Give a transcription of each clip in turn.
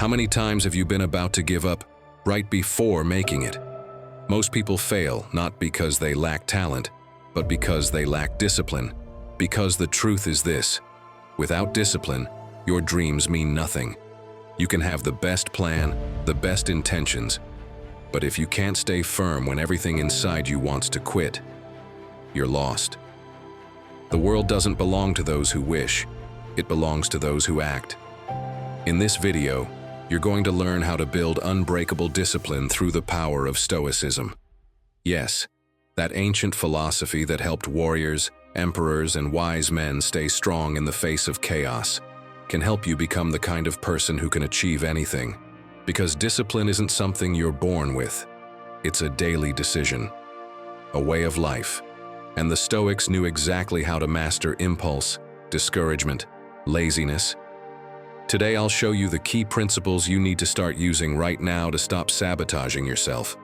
How many times have you been about to give up right before making it? Most people fail not because they lack talent, but because they lack discipline. Because the truth is this: without discipline, your dreams mean nothing. You can have the best plan, the best intentions, but if you can't stay firm when everything inside you wants to quit, you're lost. The world doesn't belong to those who wish, it belongs to those who act. In this video, you're going to learn how to build unbreakable discipline through the power of Stoicism. Yes, that ancient philosophy that helped warriors, emperors, and wise men stay strong in the face of chaos can help you become the kind of person who can achieve anything. Because discipline isn't something you're born with. It's a daily decision, a way of life. And the Stoics knew exactly how to master impulse, discouragement, laziness. Today I'll show you the key principles you need to start using right now to stop sabotaging yourself.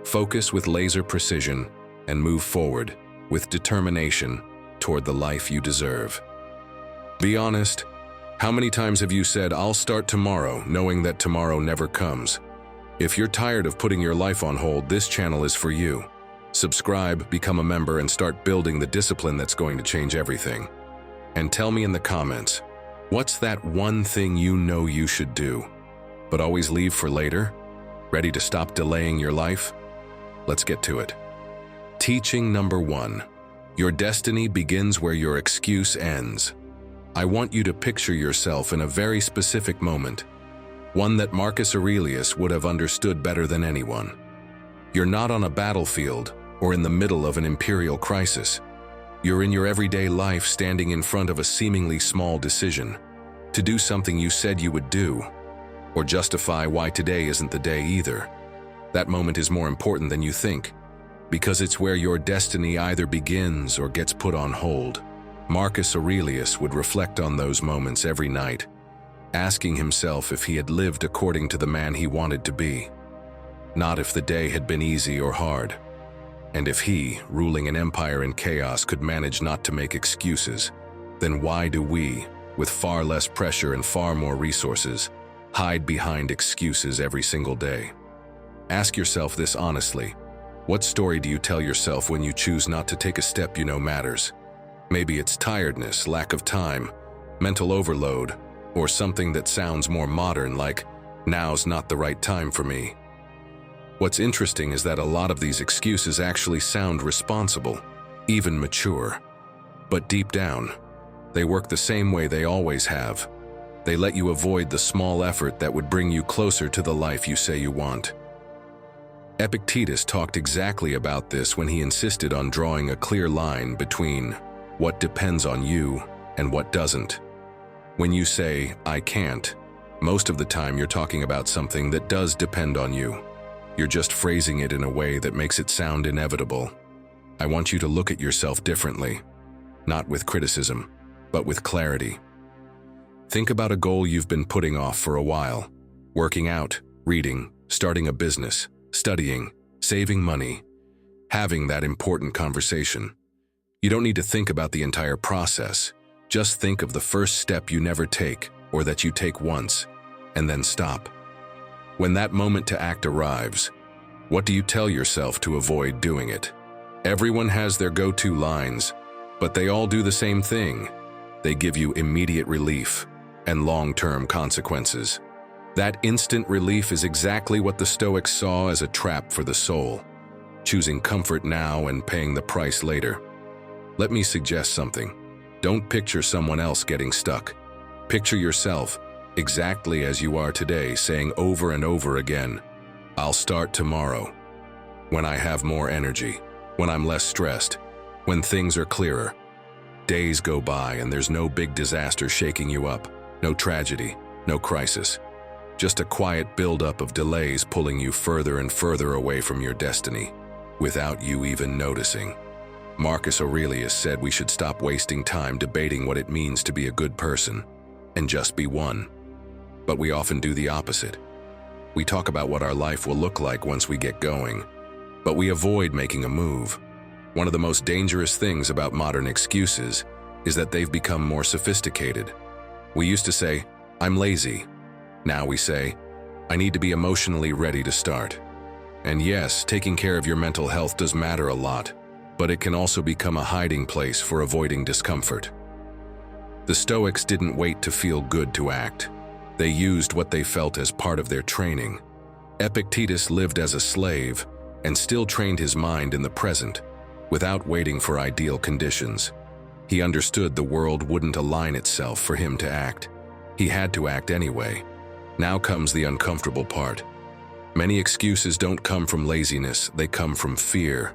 Focus with laser precision and move forward with determination toward the life you deserve. Be honest. How many times have you said, "I'll start tomorrow," knowing that tomorrow never comes? If you're tired of putting your life on hold, this channel is for you. Subscribe, become a member, and start building the discipline that's going to change everything. And tell me in the comments, what's that one thing you know you should do, but always leave for later? Ready to stop delaying your life? Let's get to it. Teaching number 1. Your destiny begins where your excuse ends. I want you to picture yourself in a very specific moment, one that Marcus Aurelius would have understood better than anyone. You're not on a battlefield or in the middle of an imperial crisis. You're in your everyday life, standing in front of a seemingly small decision, to do something you said you would do, or justify why today isn't the day either. That moment is more important than you think, because it's where your destiny either begins or gets put on hold. Marcus Aurelius would reflect on those moments every night, asking himself if he had lived according to the man he wanted to be. Not if the day had been easy or hard, and if he, ruling an empire in chaos, could manage not to make excuses, then why do we, with far less pressure and far more resources, hide behind excuses every single day? Ask yourself this honestly. What story do you tell yourself when you choose not to take a step you know matters? Maybe it's tiredness, lack of time, mental overload, or something that sounds more modern like, "Now's not the right time for me." What's interesting is that a lot of these excuses actually sound responsible, even mature. But deep down, they work the same way they always have. They let you avoid the small effort that would bring you closer to the life you say you want. Epictetus talked exactly about this when he insisted on drawing a clear line between what depends on you and what doesn't. When you say, "I can't," most of the time you're talking about something that does depend on you. You're just phrasing it in a way that makes it sound inevitable. I want you to look at yourself differently, not with criticism, but with clarity. Think about a goal you've been putting off for a while: working out, reading, starting a business, studying, saving money, having that important conversation. You don't need to think about the entire process. Just think of the first step you never take, or that you take once, and then stop. When that moment to act arrives, what do you tell yourself to avoid doing it? Everyone has their go-to lines, but they all do the same thing. They give you immediate relief and long-term consequences. That instant relief is exactly what the Stoics saw as a trap for the soul, choosing comfort now and paying the price later. Let me suggest something. Don't picture someone else getting stuck. Picture yourself exactly as you are today, saying over and over again, "I'll start tomorrow. When I have more energy, when I'm less stressed, when things are clearer." Days go by and there's no big disaster shaking you up, no tragedy, no crisis. Just a quiet buildup of delays pulling you further and further away from your destiny, without you even noticing. Marcus Aurelius said we should stop wasting time debating what it means to be a good person, and just be one. But we often do the opposite. We talk about what our life will look like once we get going, but we avoid making a move. One of the most dangerous things about modern excuses is that they've become more sophisticated. We used to say, "I'm lazy." Now we say, I need to be emotionally ready to start. And yes, taking care of your mental health does matter a lot, but it can also become a hiding place for avoiding discomfort. The Stoics didn't wait to feel good to act. They used what they felt as part of their training. Epictetus lived as a slave and still trained his mind in the present, without waiting for ideal conditions. He understood the world wouldn't align itself for him to act. He had to act anyway. Now comes the uncomfortable part. Many excuses don't come from laziness, they come from fear.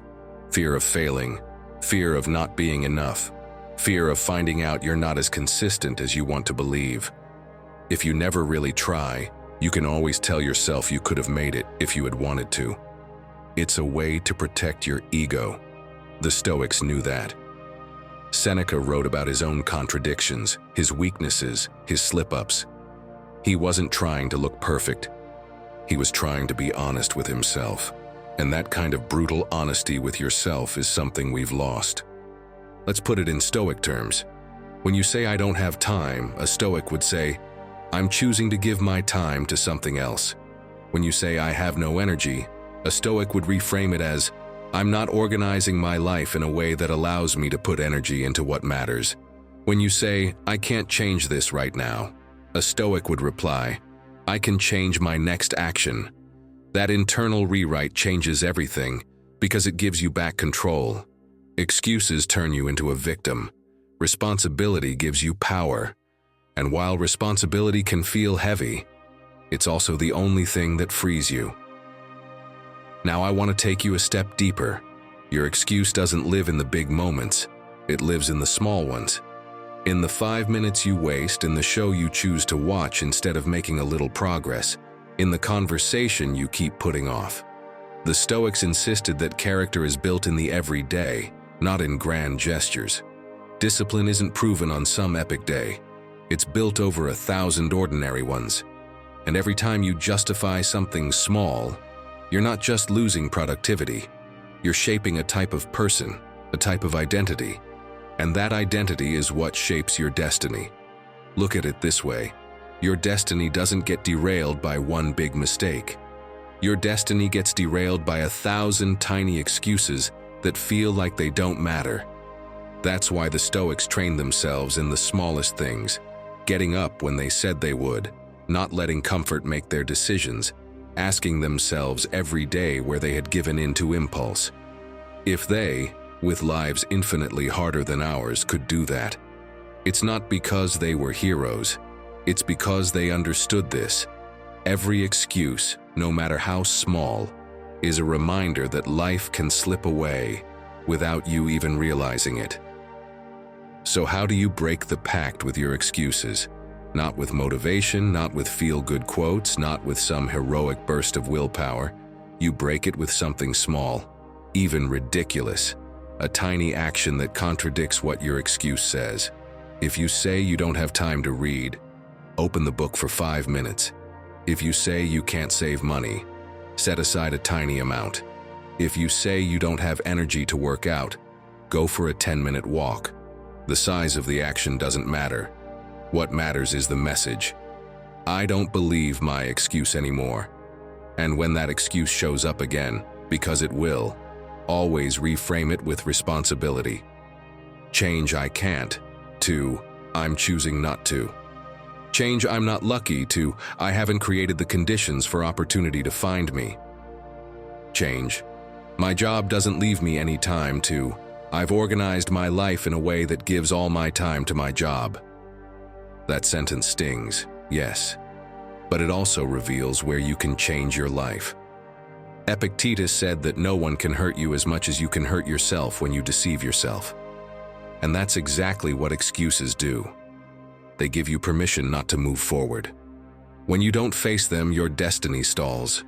Fear of failing, fear of not being enough, fear of finding out you're not as consistent as you want to believe. If you never really try, you can always tell yourself you could have made it if you had wanted to. It's a way to protect your ego. The Stoics knew that. Seneca wrote about his own contradictions, his weaknesses, his slip-ups. He wasn't trying to look perfect. He was trying to be honest with himself. And that kind of brutal honesty with yourself is something we've lost. Let's put it in Stoic terms. When you say I don't have time, a Stoic would say, I'm choosing to give my time to something else. When you say I have no energy, a Stoic would reframe it as, I'm not organizing my life in a way that allows me to put energy into what matters. When you say, I can't change this right now, a Stoic would reply, I can change my next action. That internal rewrite changes everything because it gives you back control. Excuses turn you into a victim. Responsibility gives you power. And while responsibility can feel heavy, it's also the only thing that frees you. Now I want to take you a step deeper. Your excuse doesn't live in the big moments. It lives in the small ones. In the 5 minutes you waste in the show you choose to watch instead of making a little progress. In the conversation you keep putting off. The Stoics insisted that character is built in the everyday, not in grand gestures. Discipline isn't proven on some epic day. It's built over 1,000 ordinary ones. And every time you justify something small, you're not just losing productivity. You're shaping a type of person, a type of identity. And that identity is what shapes your destiny. Look at it this way. Your destiny doesn't get derailed by one big mistake. Your destiny gets derailed by 1,000 tiny excuses that feel like they don't matter. That's why the Stoics trained themselves in the smallest things, getting up when they said they would, not letting comfort make their decisions, asking themselves every day where they had given in to impulse. If they, with lives infinitely harder than ours, could do that, it's not because they were heroes. It's because they understood this. Every excuse, no matter how small, is a reminder that life can slip away without you even realizing it. So how do you break the pact with your excuses? Not with motivation, not with feel-good quotes, not with some heroic burst of willpower. You break it with something small, even ridiculous, a tiny action that contradicts what your excuse says. If you say you don't have time to read, open the book for 5 minutes. If you say you can't save money, set aside a tiny amount. If you say you don't have energy to work out, go for a 10-minute walk. The size of the action doesn't matter. What matters is the message. I don't believe my excuse anymore. And when that excuse shows up again, because it will, always reframe it with responsibility. Change I can't to I'm choosing not to. Change I'm not lucky to I haven't created the conditions for opportunity to find me. Change my job doesn't leave me any time to I've organized my life in a way that gives all my time to my job. That sentence stings, yes, but it also reveals where you can change your life. Epictetus said that no one can hurt you as much as you can hurt yourself when you deceive yourself. And that's exactly what excuses do. They give you permission not to move forward. When you don't face them, your destiny stalls.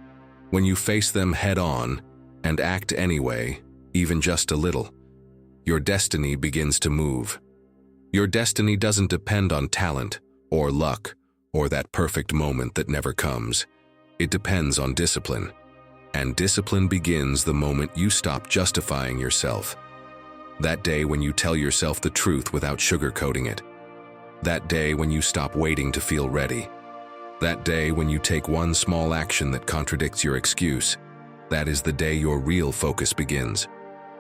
When you face them head on and act anyway, even just a little, your destiny begins to move. Your destiny doesn't depend on talent or luck or that perfect moment that never comes. It depends on discipline. And discipline begins the moment you stop justifying yourself. That day when you tell yourself the truth without sugarcoating it. That day when you stop waiting to feel ready. That day when you take one small action that contradicts your excuse, that is the day your real focus begins.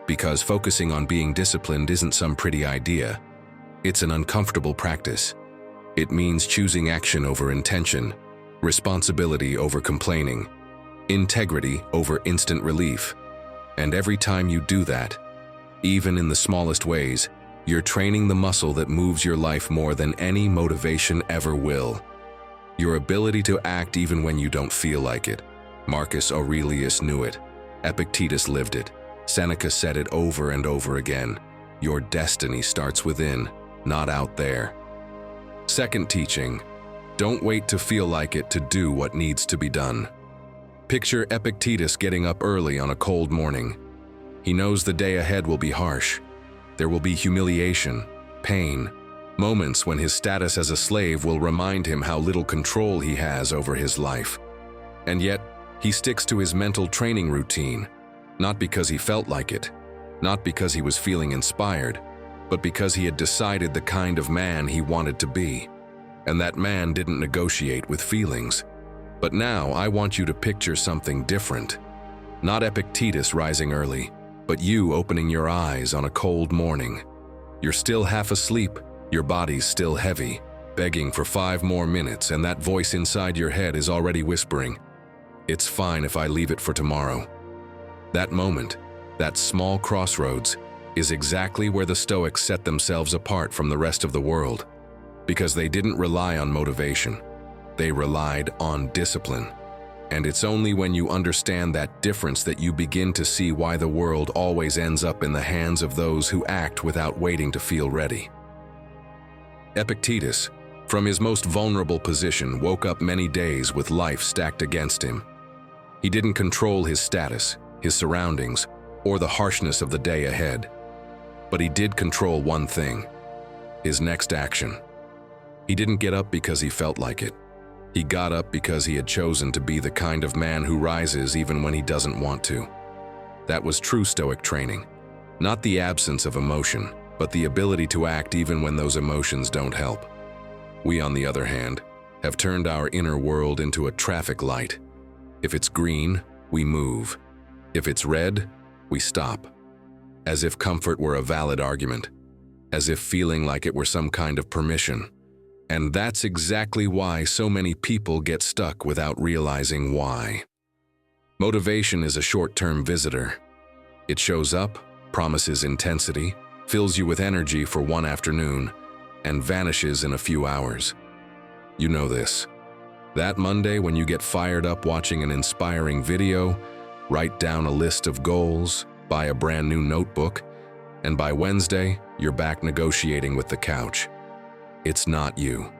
Because focusing on being disciplined isn't some pretty idea. It's an uncomfortable practice. It means choosing action over intention, responsibility over complaining, integrity over instant relief. And every time you do that, even in the smallest ways, you're training the muscle that moves your life more than any motivation ever will. Your ability to act even when you don't feel like it. Marcus Aurelius knew it. Epictetus lived it. Seneca said it over and over again. Your destiny starts within, not out there. Second teaching, don't wait to feel like it to do what needs to be done. Picture Epictetus getting up early on a cold morning. He knows the day ahead will be harsh. There will be humiliation, pain, moments when his status as a slave will remind him how little control he has over his life. And yet, he sticks to his mental training routine, not because he felt like it, not because he was feeling inspired, but because he had decided the kind of man he wanted to be. And that man didn't negotiate with feelings. But now I want you to picture something different. Not Epictetus rising early, but you opening your eyes on a cold morning. You're still half asleep, your body's still heavy, begging for 5 more minutes, and that voice inside your head is already whispering, "It's fine if I leave it for tomorrow." That moment, that small crossroads, is exactly where the Stoics set themselves apart from the rest of the world. Because they didn't rely on motivation, they relied on discipline. And it's only when you understand that difference that you begin to see why the world always ends up in the hands of those who act without waiting to feel ready. Epictetus, from his most vulnerable position, woke up many days with life stacked against him. He didn't control his status, his surroundings, or the harshness of the day ahead. But he did control one thing: his next action. He didn't get up because he felt like it. He got up because he had chosen to be the kind of man who rises even when he doesn't want to. That was true Stoic training. Not the absence of emotion, but the ability to act even when those emotions don't help. We, on the other hand, have turned our inner world into a traffic light. If it's green, we move. If it's red, we stop. As if comfort were a valid argument. As if feeling like it were some kind of permission. And that's exactly why so many people get stuck without realizing why. Motivation is a short-term visitor. It shows up, promises intensity, fills you with energy for one afternoon, and vanishes in a few hours. You know this. That Monday when you get fired up watching an inspiring video, write down a list of goals, buy a brand new notebook, and by Wednesday, you're back negotiating with the couch. It's not you.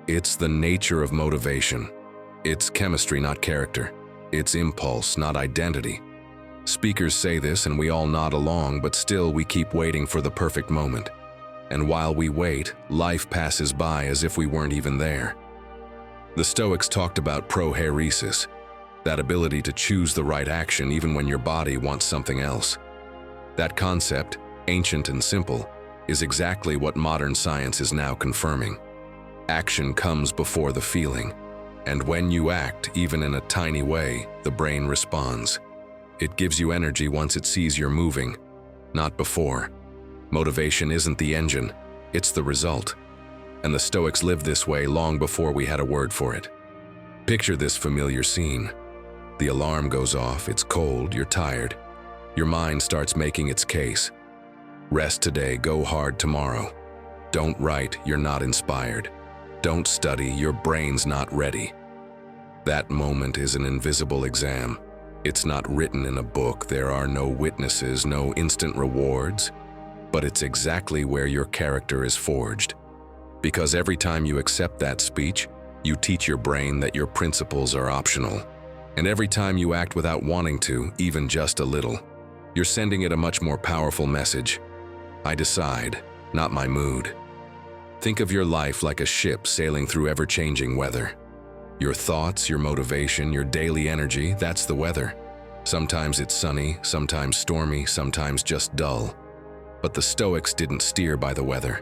It's the nature of motivation. It's chemistry, not character. It's impulse, not identity. Speakers say this and we all nod along, but still we keep waiting for the perfect moment. And while we wait, life passes by as if we weren't even there. The Stoics talked about prohairesis, that ability to choose the right action even when your body wants something else. That concept, ancient and simple, is exactly what modern science is now confirming. Action comes before the feeling, and when you act, even in a tiny way, the brain responds. It gives you energy once it sees you're moving, not before. Motivation isn't the engine, it's the result. And the Stoics lived this way long before we had a word for it. Picture this familiar scene. The alarm goes off, it's cold, you're tired. Your mind starts making its case. Rest today, go hard tomorrow. Don't write, you're not inspired. Don't study, your brain's not ready. That moment is an invisible exam. It's not written in a book, there are no witnesses, no instant rewards, but it's exactly where your character is forged. Because every time you accept that speech, you teach your brain that your principles are optional. And every time you act without wanting to, even just a little, you're sending it a much more powerful message. I decide, not my mood. Think of your life like a ship sailing through ever-changing weather. Your thoughts, your motivation, your daily energy, that's the weather. Sometimes it's sunny, sometimes stormy, sometimes just dull. But the Stoics didn't steer by the weather.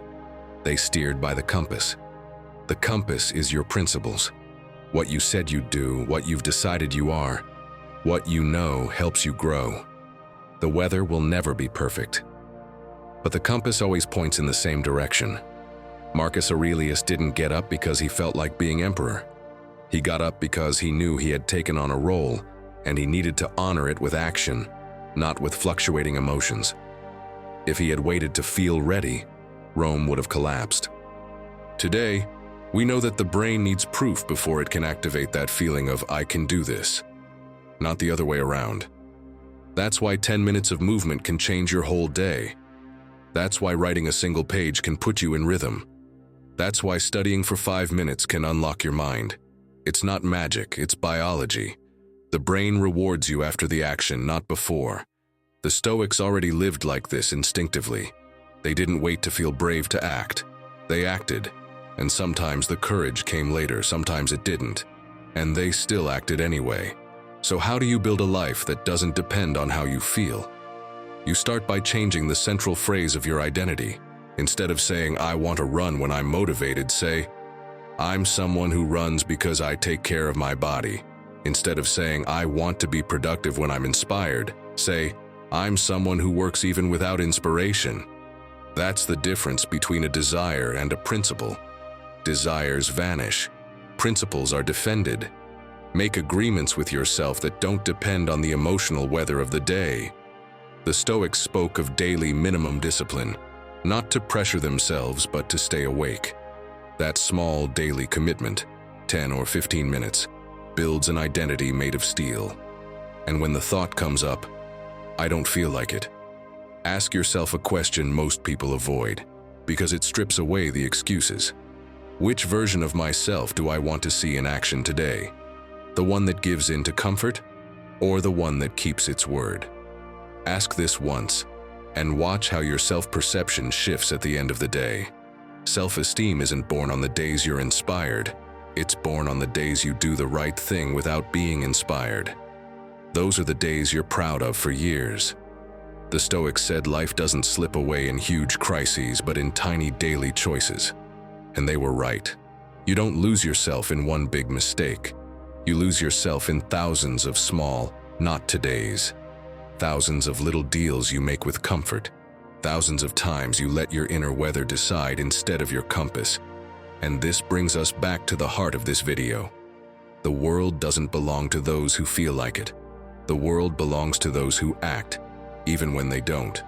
They steered by the compass. The compass is your principles. What you said you'd do, what you've decided you are, what you know helps you grow. The weather will never be perfect, but the compass always points in the same direction. Marcus Aurelius didn't get up because he felt like being emperor. He got up because he knew he had taken on a role, and he needed to honor it with action, not with fluctuating emotions. If he had waited to feel ready, Rome would have collapsed. Today, we know that the brain needs proof before it can activate that feeling of "I can do this," not the other way around. That's why 10 minutes of movement can change your whole day. That's why writing a single page can put you in rhythm. That's why studying for 5 minutes can unlock your mind. It's not magic, it's biology. The brain rewards you after the action, not before. The Stoics already lived like this instinctively. They didn't wait to feel brave to act. They acted, and sometimes the courage came later, sometimes it didn't. And they still acted anyway. So how do you build a life that doesn't depend on how you feel? You start by changing the central phrase of your identity. Instead of saying, "I want to run when I'm motivated," say, "I'm someone who runs because I take care of my body." Instead of saying, "I want to be productive when I'm inspired," say, "I'm someone who works even without inspiration." That's the difference between a desire and a principle. Desires vanish. Principles are defended. Make agreements with yourself that don't depend on the emotional weather of the day. The Stoics spoke of daily minimum discipline, not to pressure themselves but to stay awake. That small daily commitment, 10 or 15 minutes, builds an identity made of steel. And when the thought comes up, "I don't feel like it," ask yourself a question most people avoid, because it strips away the excuses. Which version of myself do I want to see in action today? The one that gives in to comfort, or the one that keeps its word? Ask this once, and watch how your self-perception shifts at the end of the day. Self-esteem isn't born on the days you're inspired. It's born on the days you do the right thing without being inspired. Those are the days you're proud of for years. The Stoics said life doesn't slip away in huge crises, but in tiny daily choices. And they were right. You don't lose yourself in one big mistake. You lose yourself in thousands of small, not todays. Thousands of little deals you make with comfort. Thousands of times you let your inner weather decide instead of your compass. And this brings us back to the heart of this video. The world doesn't belong to those who feel like it. The world belongs to those who act, even when they don't.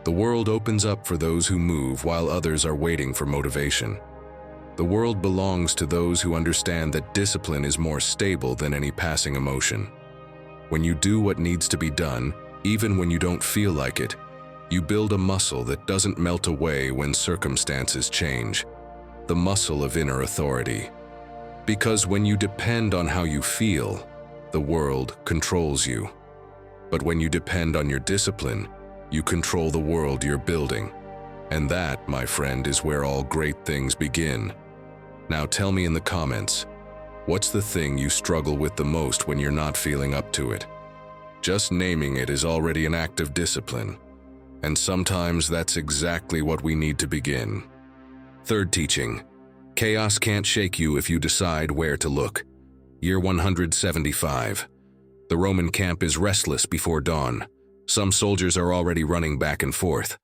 The world opens up for those who move while others are waiting for motivation. The world belongs to those who understand that discipline is more stable than any passing emotion. When you do what needs to be done, even when you don't feel like it, you build a muscle that doesn't melt away when circumstances change. The muscle of inner authority. Because when you depend on how you feel, the world controls you. But when you depend on your discipline, you control the world you're building. And that, my friend, is where all great things begin. Now tell me in the comments, what's the thing you struggle with the most when you're not feeling up to it? Just naming it is already an act of discipline. And sometimes that's exactly what we need to begin. Third teaching, chaos can't shake you if you decide where to look. Year 175. The Roman camp is restless before dawn. Some soldiers are already running back and forth.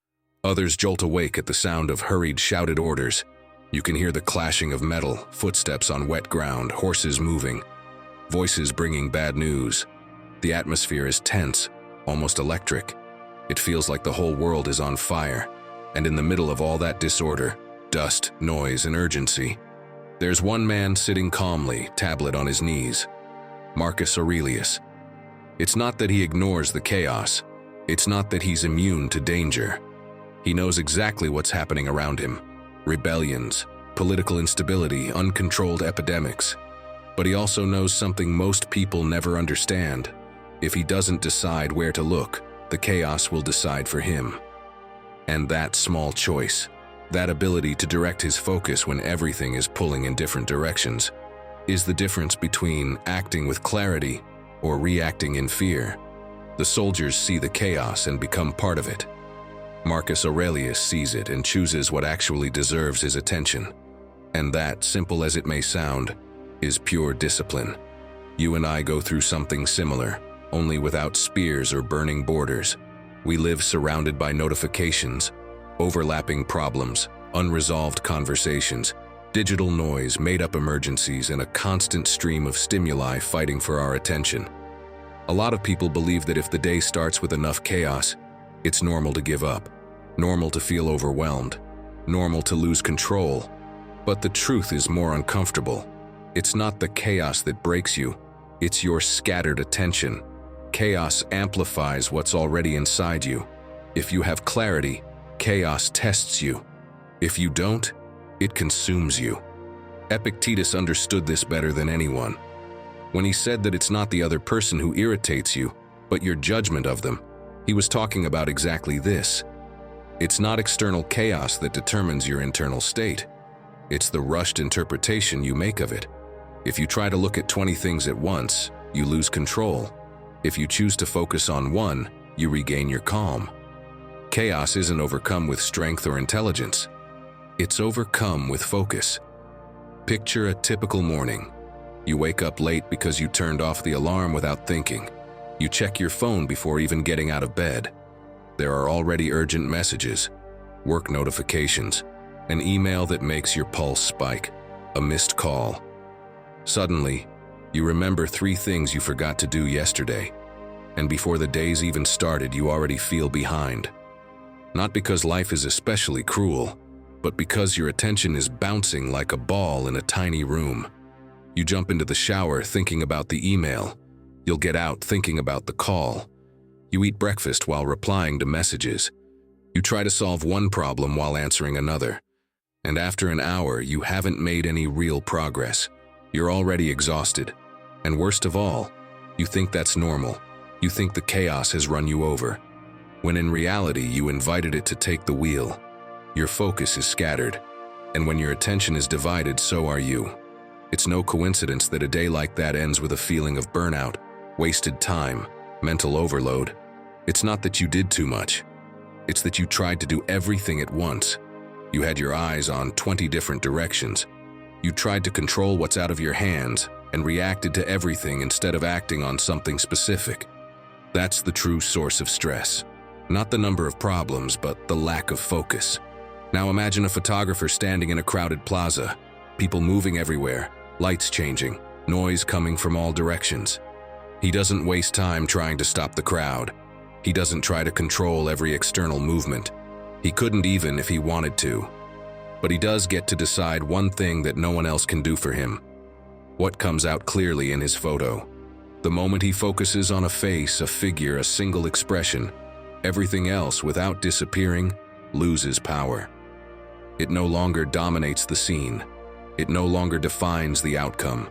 Others jolt awake at the sound of hurried, shouted orders. You can hear the clashing of metal, footsteps on wet ground, horses moving, voices bringing bad news. The atmosphere is tense, almost electric. It feels like the whole world is on fire. And in the middle of all that disorder, dust, noise, and urgency, there's one man sitting calmly, tablet on his knees. Marcus Aurelius. It's not that he ignores the chaos. It's not that he's immune to danger. He knows exactly what's happening around him. Rebellions, political instability, uncontrolled epidemics. But he also knows something most people never understand. If he doesn't decide where to look, the chaos will decide for him. And that small choice, that ability to direct his focus when everything is pulling in different directions, is the difference between acting with clarity or reacting in fear. The soldiers see the chaos and become part of it. Marcus Aurelius sees it and chooses what actually deserves his attention. And that, simple as it may sound, is pure discipline. You and I go through something similar, only without spears or burning borders. We live surrounded by notifications, overlapping problems, unresolved conversations, digital noise, made-up emergencies, and a constant stream of stimuli fighting for our attention. A lot of people believe that if the day starts with enough chaos, it's normal to give up, normal to feel overwhelmed, normal to lose control. But the truth is more uncomfortable. It's not the chaos that breaks you, it's your scattered attention. Chaos amplifies what's already inside you. If you have clarity, chaos tests you. If you don't, it consumes you. Epictetus understood this better than anyone. When he said that it's not the other person who irritates you, but your judgment of them, he was talking about exactly this. It's not external chaos that determines your internal state. It's the rushed interpretation you make of it. If you try to look at 20 things at once, you lose control. If you choose to focus on one, you regain your calm. Chaos isn't overcome with strength or intelligence. It's overcome with focus. Picture a typical morning. You wake up late because you turned off the alarm without thinking. You check your phone before even getting out of bed. There are already urgent messages, work notifications, an email that makes your pulse spike, a missed call. Suddenly, you remember 3 things you forgot to do yesterday, and before the day's even started, you already feel behind. Not because life is especially cruel, but because your attention is bouncing like a ball in a tiny room. You jump into the shower thinking about the email. You'll get out thinking about the call. You eat breakfast while replying to messages. You try to solve one problem while answering another. And after an hour, you haven't made any real progress. You're already exhausted. And worst of all, you think that's normal. You think the chaos has run you over. When in reality, you invited it to take the wheel. Your focus is scattered. And when your attention is divided, so are you. It's no coincidence that a day like that ends with a feeling of burnout, wasted time, mental overload. It's not that you did too much. It's that you tried to do everything at once. You had your eyes on 20 different directions. You tried to control what's out of your hands and reacted to everything instead of acting on something specific. That's the true source of stress. Not the number of problems, but the lack of focus. Now imagine a photographer standing in a crowded plaza, people moving everywhere, lights changing, noise coming from all directions. He doesn't waste time trying to stop the crowd. He doesn't try to control every external movement. He couldn't even if he wanted to. But he does get to decide one thing that no one else can do for him. What comes out clearly in his photo? The moment he focuses on a face, a figure, a single expression, everything else, without disappearing, loses power. It no longer dominates the scene. It no longer defines the outcome.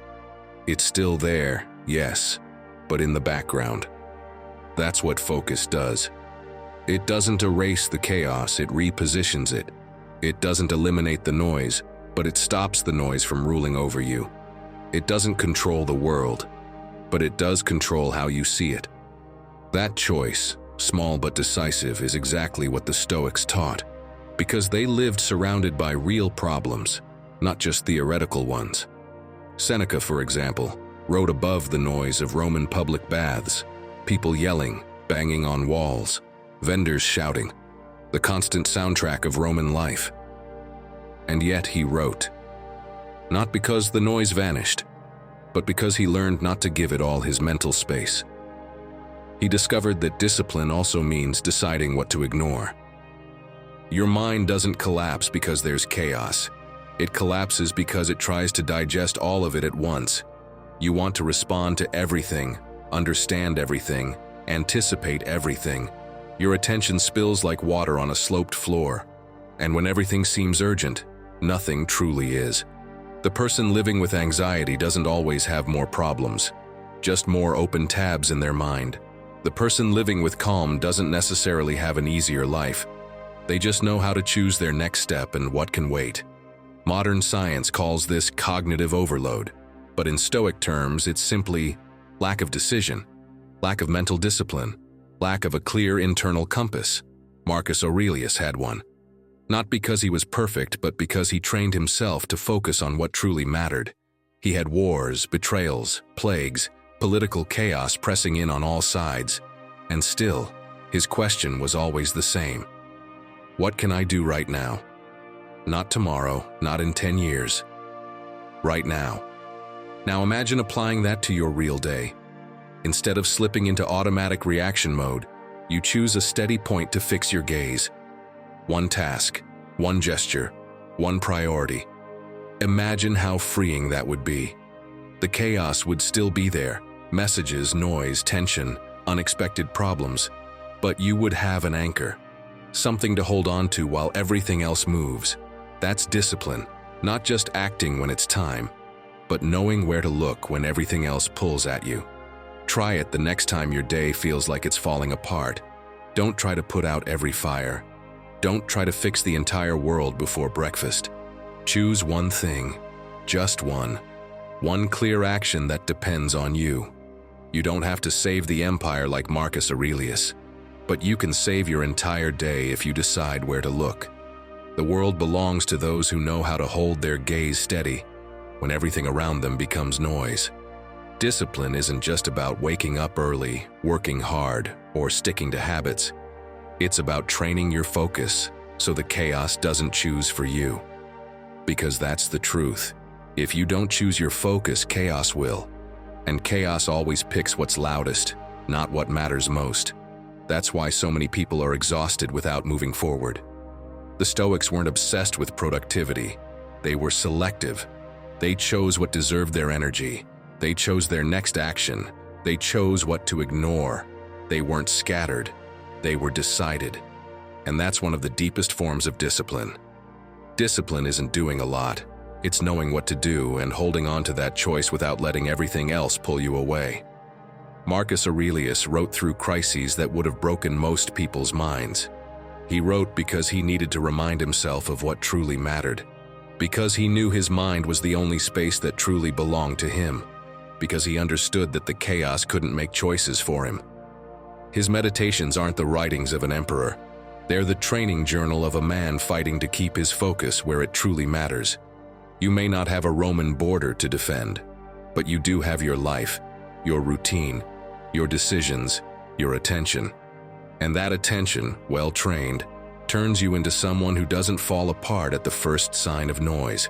It's still there, yes, but in the background. That's what focus does. It doesn't erase the chaos, it repositions it. It doesn't eliminate the noise, but it stops the noise from ruling over you. It doesn't control the world, but it does control how you see it. That choice, small but decisive, is exactly what the Stoics taught, because they lived surrounded by real problems, not just theoretical ones. Seneca, for example, wrote above the noise of Roman public baths, people yelling, banging on walls, vendors shouting, the constant soundtrack of Roman life. And yet he wrote, not because the noise vanished, but because he learned not to give it all his mental space. He discovered that discipline also means deciding what to ignore. Your mind doesn't collapse because there's chaos. It collapses because it tries to digest all of it at once. You want to respond to everything, understand everything, anticipate everything. Your attention spills like water on a sloped floor. And when everything seems urgent, nothing truly is. The person living with anxiety doesn't always have more problems, just more open tabs in their mind. The person living with calm doesn't necessarily have an easier life. They just know how to choose their next step and what can wait. Modern science calls this cognitive overload, but in Stoic terms, it's simply lack of decision, lack of mental discipline, lack of a clear internal compass. Marcus Aurelius had one. Not because he was perfect, but because he trained himself to focus on what truly mattered. He had wars, betrayals, plagues, political chaos pressing in on all sides, and still, his question was always the same. What can I do right now? Not tomorrow, not in 10 years. Right now. Now imagine applying that to your real day. Instead of slipping into automatic reaction mode, you choose a steady point to fix your gaze. One task, one gesture, one priority. Imagine how freeing that would be. The chaos would still be there, messages, noise, tension, unexpected problems, but you would have an anchor, something to hold on to while everything else moves. That's discipline, not just acting when it's time, but knowing where to look when everything else pulls at you. Try it the next time your day feels like it's falling apart. Don't try to put out every fire. Don't try to fix the entire world before breakfast. Choose one thing, just one. One clear action that depends on you. You don't have to save the empire like Marcus Aurelius, but you can save your entire day if you decide where to look. The world belongs to those who know how to hold their gaze steady when everything around them becomes noise. Discipline isn't just about waking up early, working hard, or sticking to habits. It's about training your focus so the chaos doesn't choose for you. Because that's the truth. If you don't choose your focus, chaos will. And chaos always picks what's loudest, not what matters most. That's why so many people are exhausted without moving forward. The Stoics weren't obsessed with productivity. They were selective. They chose what deserved their energy. They chose their next action. They chose what to ignore. They weren't scattered. They were decided. And that's one of the deepest forms of discipline. Discipline isn't doing a lot. It's knowing what to do and holding on to that choice without letting everything else pull you away. Marcus Aurelius wrote through crises that would have broken most people's minds. He wrote because he needed to remind himself of what truly mattered. Because he knew his mind was the only space that truly belonged to him. Because he understood that the chaos couldn't make choices for him. His meditations aren't the writings of an emperor. They're the training journal of a man fighting to keep his focus where it truly matters. You may not have a Roman border to defend, but you do have your life, your routine, your decisions, your attention. And that attention, well trained, turns you into someone who doesn't fall apart at the first sign of noise.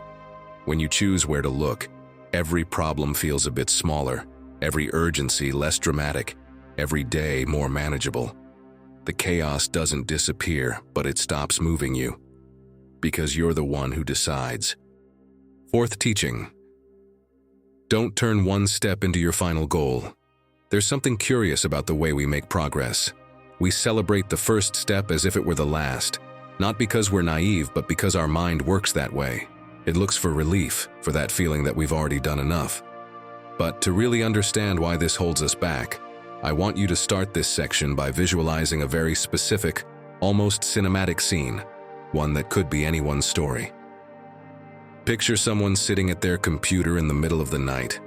When you choose where to look, every problem feels a bit smaller, every urgency less dramatic, every day more manageable. The chaos doesn't disappear, but it stops moving you. Because you're the one who decides. Fourth teaching. Don't turn one step into your final goal. There's something curious about the way we make progress. We celebrate the first step as if it were the last, not because we're naive, but because our mind works that way. It looks for relief, for that feeling that we've already done enough. But to really understand why this holds us back, I want you to start this section by visualizing a very specific, almost cinematic scene, one that could be anyone's story. Picture someone sitting at their computer in the middle of the night,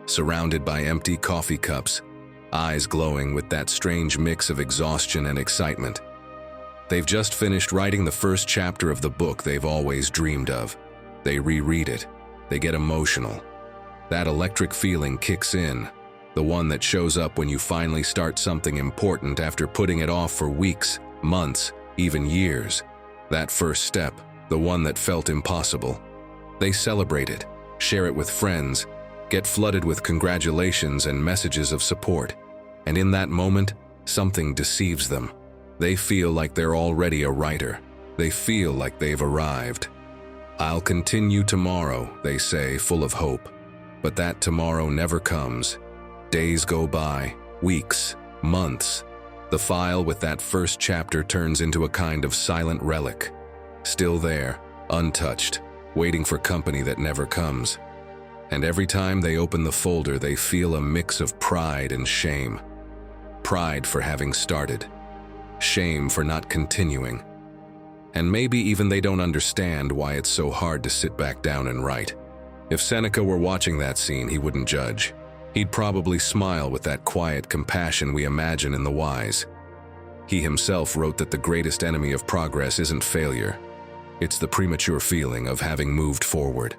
surrounded by empty coffee cups, eyes glowing with that strange mix of exhaustion and excitement. They've just finished writing the first chapter of the book they've always dreamed of. They reread it. They get emotional. That electric feeling kicks in, the one that shows up when you finally start something important after putting it off for weeks, months, even years. That first step, the one that felt impossible. They celebrate it, share it with friends, get flooded with congratulations and messages of support. And in that moment, something deceives them. They feel like they're already a writer. They feel like they've arrived. I'll continue tomorrow, they say, full of hope. But that tomorrow never comes. Days go by, weeks, months. The file with that first chapter turns into a kind of silent relic. Still there, untouched, waiting for company that never comes. And every time they open the folder, they feel a mix of pride and shame. Pride for having started. Shame for not continuing. And maybe even they don't understand why it's so hard to sit back down and write. If Seneca were watching that scene, he wouldn't judge. He'd probably smile with that quiet compassion we imagine in the wise. He himself wrote that the greatest enemy of progress isn't failure. It's the premature feeling of having moved forward.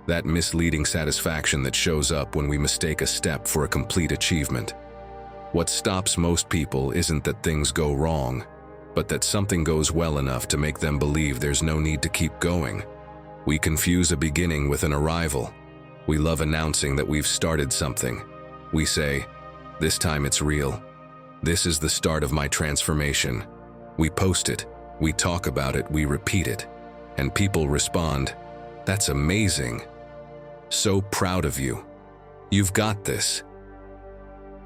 That misleading satisfaction that shows up when we mistake a step for a complete achievement. What stops most people isn't that things go wrong, but that something goes well enough to make them believe there's no need to keep going. We confuse a beginning with an arrival. We love announcing that we've started something. We say, "This time it's real. This is the start of my transformation." We post it, we talk about it, we repeat it, and people respond, "That's amazing. So proud of you. You've got this."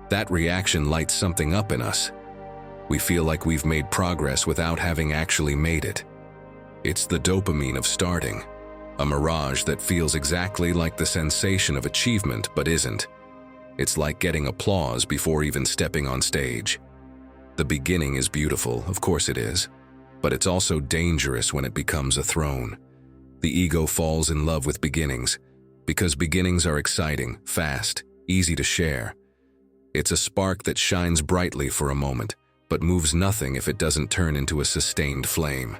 That reaction lights something up in us. We feel like we've made progress without having actually made it. It's the dopamine of starting, a mirage that feels exactly like the sensation of achievement but isn't. It's like getting applause before even stepping on stage. The beginning is beautiful, of course it is, but it's also dangerous when it becomes a throne. The ego falls in love with beginnings, because beginnings are exciting, fast, easy to share. It's a spark that shines brightly for a moment, but moves nothing if it doesn't turn into a sustained flame.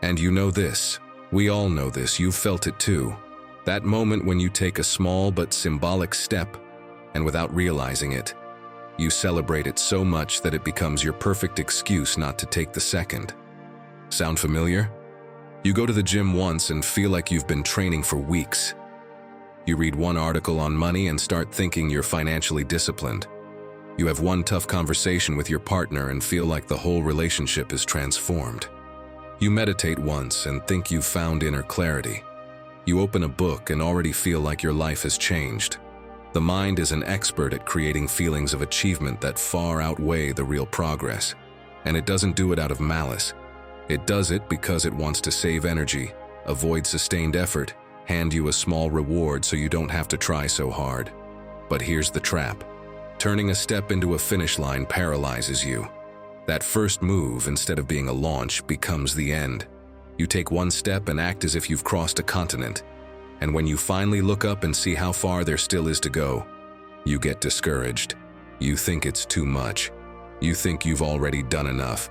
And you know this, we all know this, you've felt it too. That moment when you take a small but symbolic step, and without realizing it, you celebrate it so much that it becomes your perfect excuse not to take the second. Sound familiar? You go to the gym once and feel like you've been training for weeks. You read one article on money and start thinking you're financially disciplined. You have one tough conversation with your partner and feel like the whole relationship is transformed. You meditate once and think you've found inner clarity. You open a book and already feel like your life has changed. The mind is an expert at creating feelings of achievement that far outweigh the real progress. And it doesn't do it out of malice. It does it because it wants to save energy, avoid sustained effort, hand you a small reward so you don't have to try so hard. But here's the trap. Turning a step into a finish line paralyzes you. That first move, instead of being a launch, becomes the end. You take one step and act as if you've crossed a continent. And when you finally look up and see how far there still is to go, you get discouraged. You think it's too much. You think you've already done enough.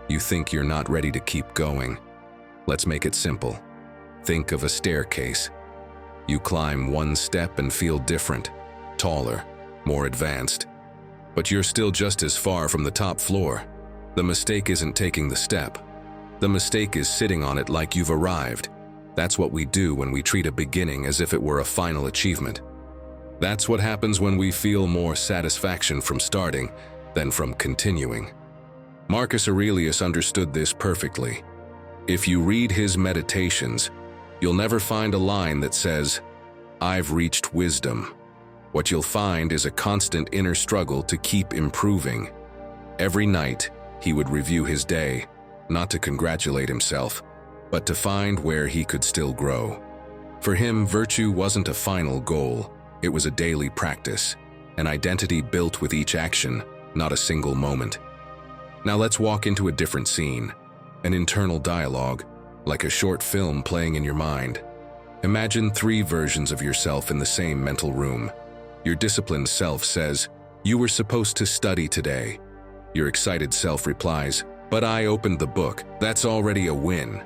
You think you're not ready to keep going. Let's make it simple. Think of a staircase. You climb one step and feel different, taller, more advanced. But you're still just as far from the top floor. The mistake isn't taking the step. The mistake is sitting on it like you've arrived. That's what we do when we treat a beginning as if it were a final achievement. That's what happens when we feel more satisfaction from starting than from continuing. Marcus Aurelius understood this perfectly. If you read his Meditations, you'll never find a line that says, "I've reached wisdom." What you'll find is a constant inner struggle to keep improving. Every night, he would review his day, not to congratulate himself, but to find where he could still grow. For him, virtue wasn't a final goal, it was a daily practice, an identity built with each action, not a single moment. Now let's walk into a different scene, an internal dialogue, like a short film playing in your mind. Imagine 3 versions of yourself in the same mental room. Your disciplined self says, "You were supposed to study today." Your excited self replies, "But I opened the book, that's already a win."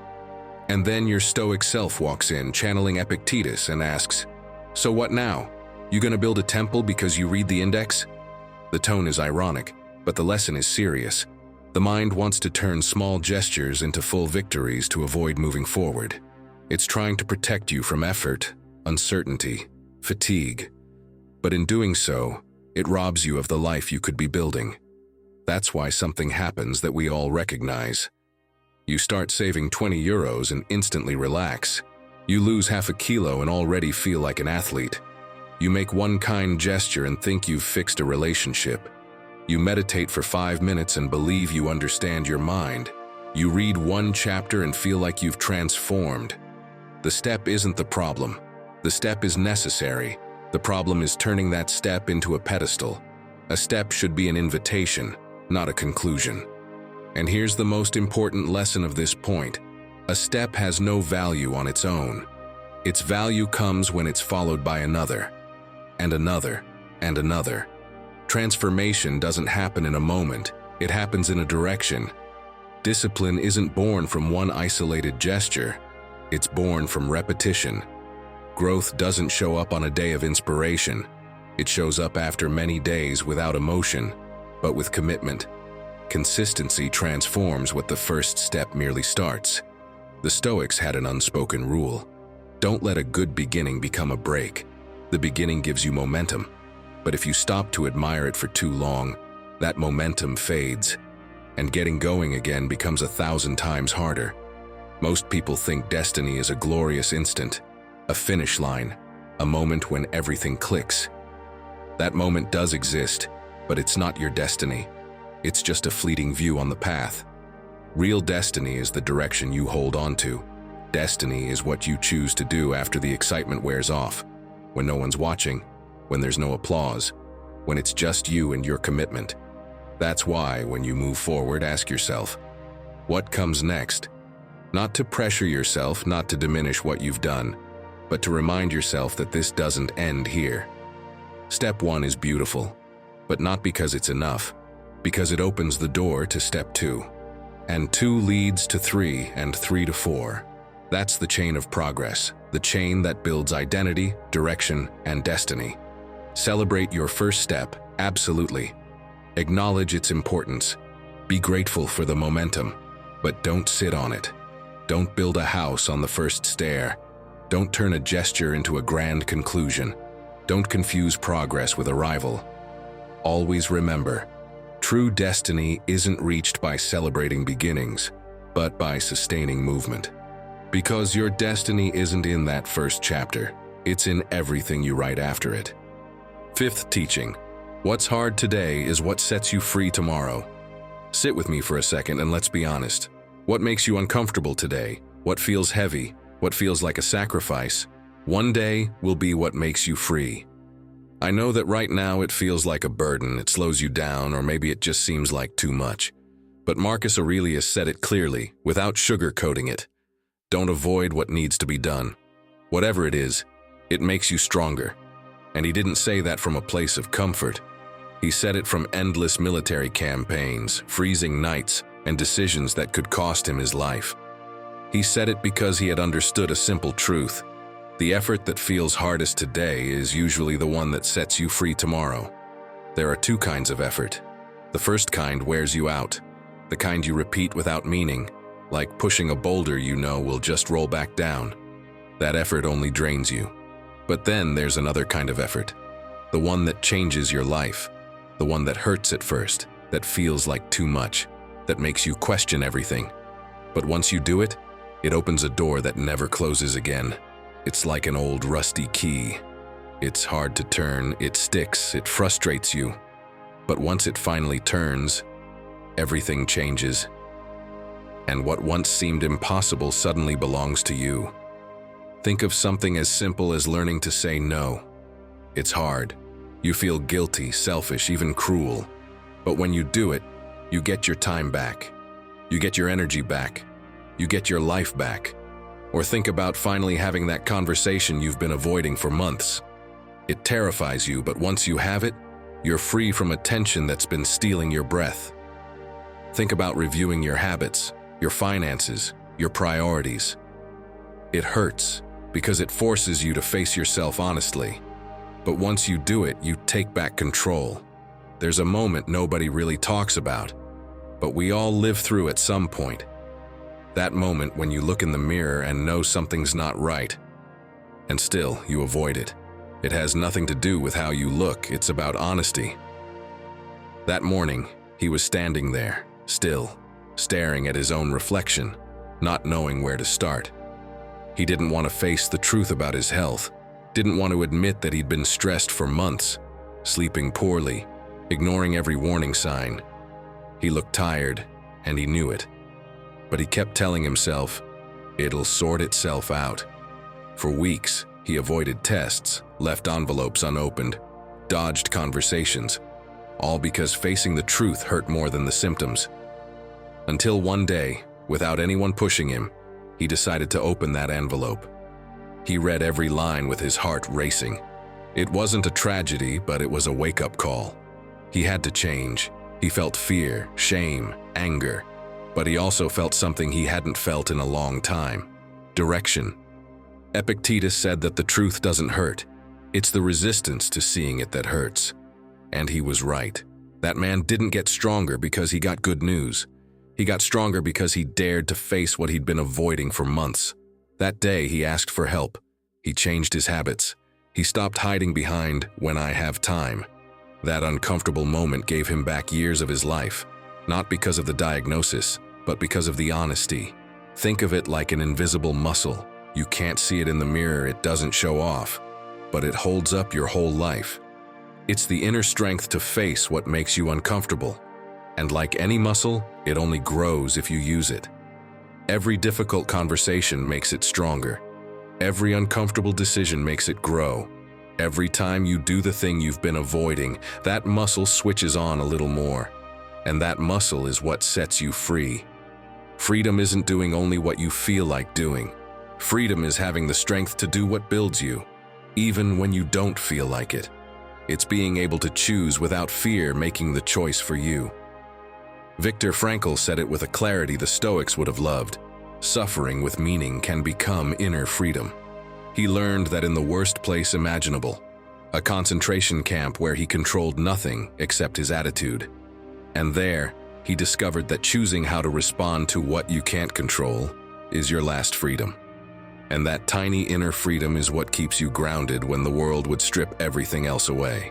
And then your stoic self walks in, channeling Epictetus, and asks, "So what now? You gonna build a temple because you read the index?" The tone is ironic, but the lesson is serious. The mind wants to turn small gestures into full victories to avoid moving forward. It's trying to protect you from effort, uncertainty, fatigue. But in doing so, it robs you of the life you could be building. That's why something happens that we all recognize. You start saving 20 euros and instantly relax. You lose half a kilo and already feel like an athlete. You make one kind gesture and think you've fixed a relationship. You meditate for 5 minutes and believe you understand your mind. You read one chapter and feel like you've transformed. The step isn't the problem. The step is necessary. The problem is turning that step into a pedestal. A step should be an invitation, not a conclusion. And here's the most important lesson of this point. A step has no value on its own. Its value comes when it's followed by another, and another, and another. Transformation doesn't happen in a moment, it happens in a direction. Discipline isn't born from one isolated gesture, it's born from repetition. Growth doesn't show up on a day of inspiration. It shows up after many days without emotion, but with commitment. Consistency transforms what the first step merely starts. The Stoics had an unspoken rule. Don't let a good beginning become a break. The beginning gives you momentum, but if you stop to admire it for too long, that momentum fades, and getting going again becomes 1,000 times harder. Most people think destiny is a glorious instant, a finish line, a moment when everything clicks. That moment does exist, but it's not your destiny. It's just a fleeting view on the path. Real destiny is the direction you hold on to. Destiny is what you choose to do after the excitement wears off, when no one's watching, when there's no applause, when it's just you and your commitment. That's why, when you move forward, ask yourself, what comes next? Not to pressure yourself, not to diminish what you've done, but to remind yourself that this doesn't end here. Step 1 is beautiful, but not because it's enough, because it opens the door to step 2. And 2 leads to 3, and 3 to 4. That's the chain of progress, the chain that builds identity, direction, and destiny. Celebrate your first step, absolutely. Acknowledge its importance. Be grateful for the momentum, but don't sit on it. Don't build a house on the first stair. Don't turn a gesture into a grand conclusion. Don't confuse progress with arrival. Always remember, true destiny isn't reached by celebrating beginnings, but by sustaining movement. Because your destiny isn't in that first chapter, it's in everything you write after it. 5th teaching. What's hard today is what sets you free tomorrow. Sit with me for a second and let's be honest. What makes you uncomfortable today? What feels heavy? What feels like a sacrifice? One day will be what makes you free. I know that right now it feels like a burden, it slows you down, or maybe it just seems like too much. But Marcus Aurelius said it clearly, without sugarcoating it. Don't avoid what needs to be done. Whatever it is, it makes you stronger. And he didn't say that from a place of comfort. He said it from endless military campaigns, freezing nights, and decisions that could cost him his life. He said it because he had understood a simple truth. The effort that feels hardest today is usually the one that sets you free tomorrow. There are 2 kinds of effort. The first kind wears you out, the kind you repeat without meaning, like pushing a boulder you know will just roll back down. That effort only drains you. But then there's another kind of effort, the one that changes your life, the one that hurts at first, that feels like too much, that makes you question everything. But once you do it, it opens a door that never closes again. It's like an old rusty key. It's hard to turn, it sticks, it frustrates you. But once it finally turns, everything changes. And what once seemed impossible suddenly belongs to you. Think of something as simple as learning to say no. It's hard. You feel guilty, selfish, even cruel. But when you do it, you get your time back. You get your energy back. You get your life back. Or think about finally having that conversation you've been avoiding for months. It terrifies you, but once you have it, you're free from a tension that's been stealing your breath. Think about reviewing your habits, your finances, your priorities. It hurts because it forces you to face yourself honestly. But once you do it, you take back control. There's a moment nobody really talks about, but we all live through at some point. That moment when you look in the mirror and know something's not right, and still you avoid it. It has nothing to do with how you look, it's about honesty. That morning, he was standing there, still, staring at his own reflection, not knowing where to start. He didn't want to face the truth about his health, didn't want to admit that he'd been stressed for months, sleeping poorly, ignoring every warning sign. He looked tired, and he knew it. But he kept telling himself, it'll sort itself out. For weeks, he avoided tests, left envelopes unopened, dodged conversations, all because facing the truth hurt more than the symptoms. Until one day, without anyone pushing him, he decided to open that envelope. He read every line with his heart racing. It wasn't a tragedy, but it was a wake-up call. He had to change. He felt fear, shame, anger, but he also felt something he hadn't felt in a long time: direction. Epictetus said that the truth doesn't hurt. It's the resistance to seeing it that hurts. And he was right. That man didn't get stronger because he got good news. He got stronger because he dared to face what he'd been avoiding for months. That day, he asked for help. He changed his habits. He stopped hiding behind "when I have time." That uncomfortable moment gave him back years of his life, not because of the diagnosis, but because of the honesty. Think of it like an invisible muscle. You can't see it in the mirror, it doesn't show off, but it holds up your whole life. It's the inner strength to face what makes you uncomfortable. And like any muscle, it only grows if you use it. Every difficult conversation makes it stronger. Every uncomfortable decision makes it grow. Every time you do the thing you've been avoiding, that muscle switches on a little more. And that muscle is what sets you free. Freedom isn't doing only what you feel like doing. Freedom is having the strength to do what builds you, even when you don't feel like it. It's being able to choose without fear making the choice for you. Viktor Frankl said it with a clarity the Stoics would have loved. Suffering with meaning can become inner freedom. He learned that in the worst place imaginable, a concentration camp where he controlled nothing except his attitude. And there, he discovered that choosing how to respond to what you can't control is your last freedom. And that tiny inner freedom is what keeps you grounded when the world would strip everything else away.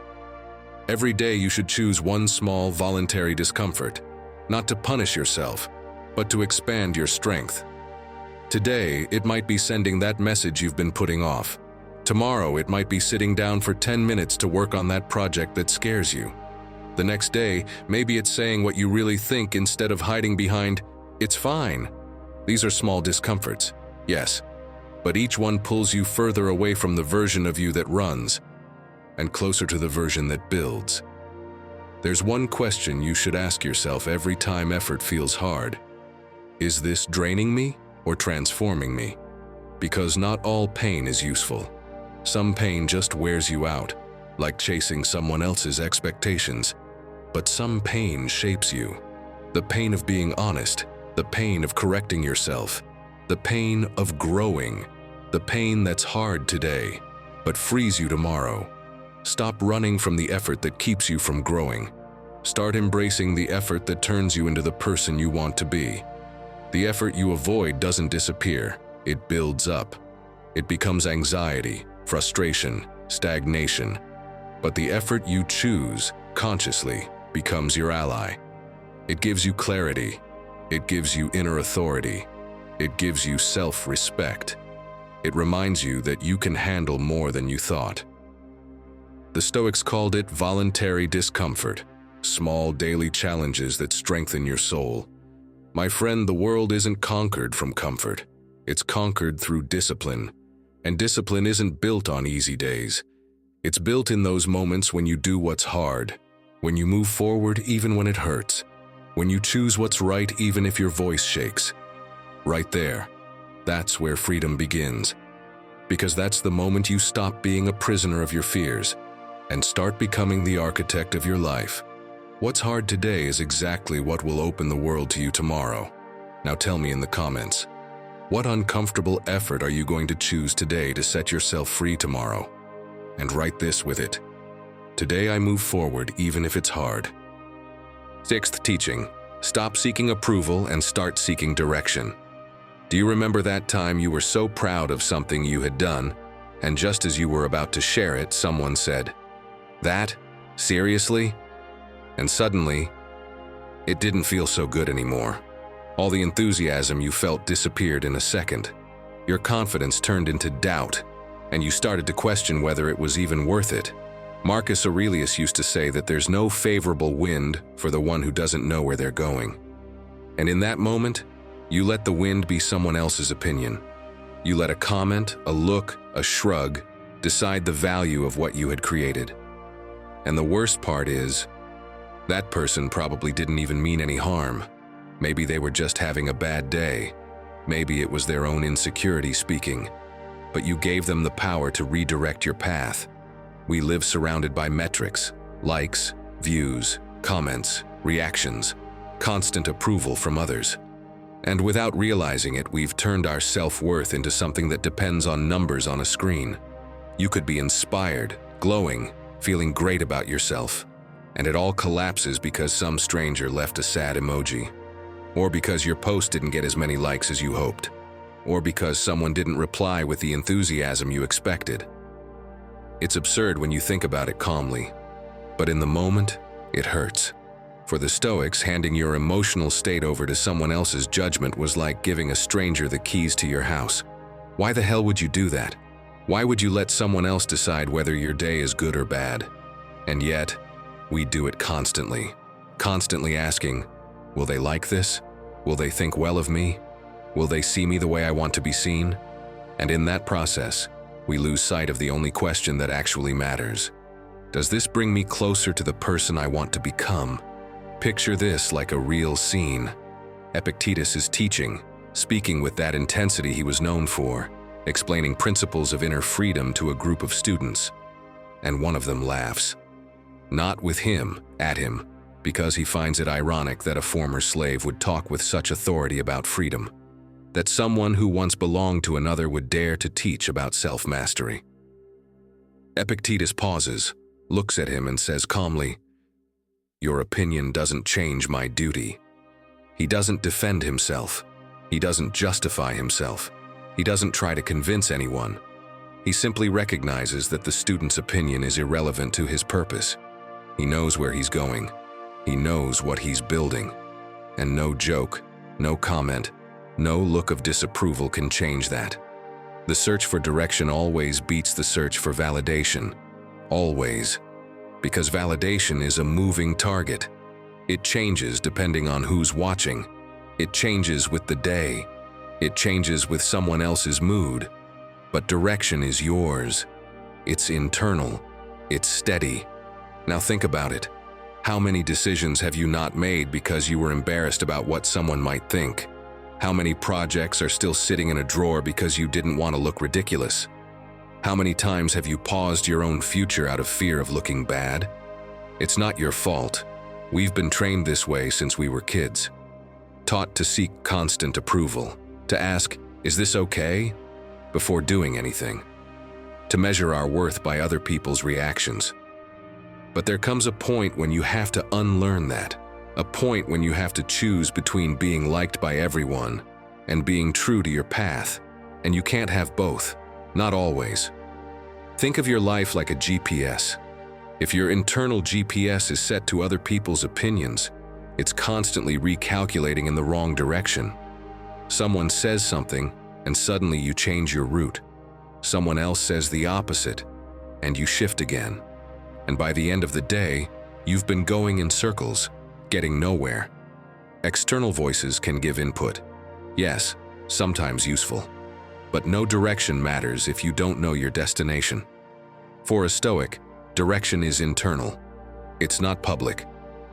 Every day you should choose one small voluntary discomfort, not to punish yourself, but to expand your strength. Today, it might be sending that message you've been putting off. Tomorrow, it might be sitting down for 10 minutes to work on that project that scares you. The next day, maybe it's saying what you really think instead of hiding behind, "It's fine." These are small discomforts, yes, but each one pulls you further away from the version of you that runs, and closer to the version that builds. There's one question you should ask yourself every time effort feels hard. Is this draining me or transforming me? Because not all pain is useful. Some pain just wears you out, like chasing someone else's expectations. But some pain shapes you. The pain of being honest, the pain of correcting yourself, the pain of growing, the pain that's hard today, but frees you tomorrow. Stop running from the effort that keeps you from growing. Start embracing the effort that turns you into the person you want to be. The effort you avoid doesn't disappear, it builds up. It becomes anxiety, frustration, stagnation. But the effort you choose, consciously, becomes your ally. It gives you clarity. It gives you inner authority. It gives you self-respect. It reminds you that you can handle more than you thought. The Stoics called it voluntary discomfort, small daily challenges that strengthen your soul. My friend, the world isn't conquered from comfort. It's conquered through discipline. And discipline isn't built on easy days. It's built in those moments when you do what's hard, when you move forward even when it hurts, when you choose what's right even if your voice shakes. Right there, that's where freedom begins. Because that's the moment you stop being a prisoner of your fears and start becoming the architect of your life. What's hard today is exactly what will open the world to you tomorrow. Now tell me in the comments, what uncomfortable effort are you going to choose today to set yourself free tomorrow? And write this with it. Today I move forward even if it's hard. Sixth teaching, stop seeking approval and start seeking direction. Do you remember that time you were so proud of something you had done, and just as you were about to share it, someone said, "That? Seriously?" And suddenly, it didn't feel so good anymore. All the enthusiasm you felt disappeared in a second. Your confidence turned into doubt, and you started to question whether it was even worth it. Marcus Aurelius used to say that there's no favorable wind for the one who doesn't know where they're going. And in that moment, you let the wind be someone else's opinion. You let a comment, a look, a shrug decide the value of what you had created. And the worst part is, that person probably didn't even mean any harm. Maybe they were just having a bad day. Maybe it was their own insecurity speaking. But you gave them the power to redirect your path. We live surrounded by metrics, likes, views, comments, reactions, constant approval from others. And without realizing it, we've turned our self-worth into something that depends on numbers on a screen. You could be inspired, glowing, feeling great about yourself, and it all collapses because some stranger left a sad emoji, or because your post didn't get as many likes as you hoped, or because someone didn't reply with the enthusiasm you expected. It's absurd when you think about it calmly, but in the moment, it hurts. For the Stoics, handing your emotional state over to someone else's judgment was like giving a stranger the keys to your house. Why the hell would you do that? Why would you let someone else decide whether your day is good or bad? And yet, we do it constantly asking, will they like this? Will they think well of me? Will they see me the way I want to be seen? And in that process, we lose sight of the only question that actually matters. Does this bring me closer to the person I want to become? Picture this like a real scene. Epictetus is teaching, speaking with that intensity he was known for, explaining principles of inner freedom to a group of students. And one of them laughs. Not with him, at him, because he finds it ironic that a former slave would talk with such authority about freedom, that someone who once belonged to another would dare to teach about self-mastery. Epictetus pauses, looks at him and says calmly, "Your opinion doesn't change my duty." He doesn't defend himself. He doesn't justify himself. He doesn't try to convince anyone. He simply recognizes that the student's opinion is irrelevant to his purpose. He knows where he's going. He knows what he's building. And no joke, no comment, no look of disapproval can change that. The search for direction always beats the search for validation. Always. Because validation is a moving target. It changes depending on who's watching. It changes with the day. It changes with someone else's mood. But direction is yours. It's internal. It's steady. Now think about it. How many decisions have you not made because you were embarrassed about what someone might think? How many projects are still sitting in a drawer because you didn't want to look ridiculous? How many times have you paused your own future out of fear of looking bad? It's not your fault. We've been trained this way since we were kids. Taught to seek constant approval, to ask, "Is this okay?" before doing anything. To measure our worth by other people's reactions. But there comes a point when you have to unlearn that. A point when you have to choose between being liked by everyone and being true to your path. And you can't have both. Not always. Think of your life like a GPS. If your internal GPS is set to other people's opinions, it's constantly recalculating in the wrong direction. Someone says something, and suddenly you change your route. Someone else says the opposite, and you shift again. And by the end of the day, you've been going in circles, getting nowhere. External voices can give input. Yes, sometimes useful. But no direction matters if you don't know your destination. For a Stoic, direction is internal. It's not public.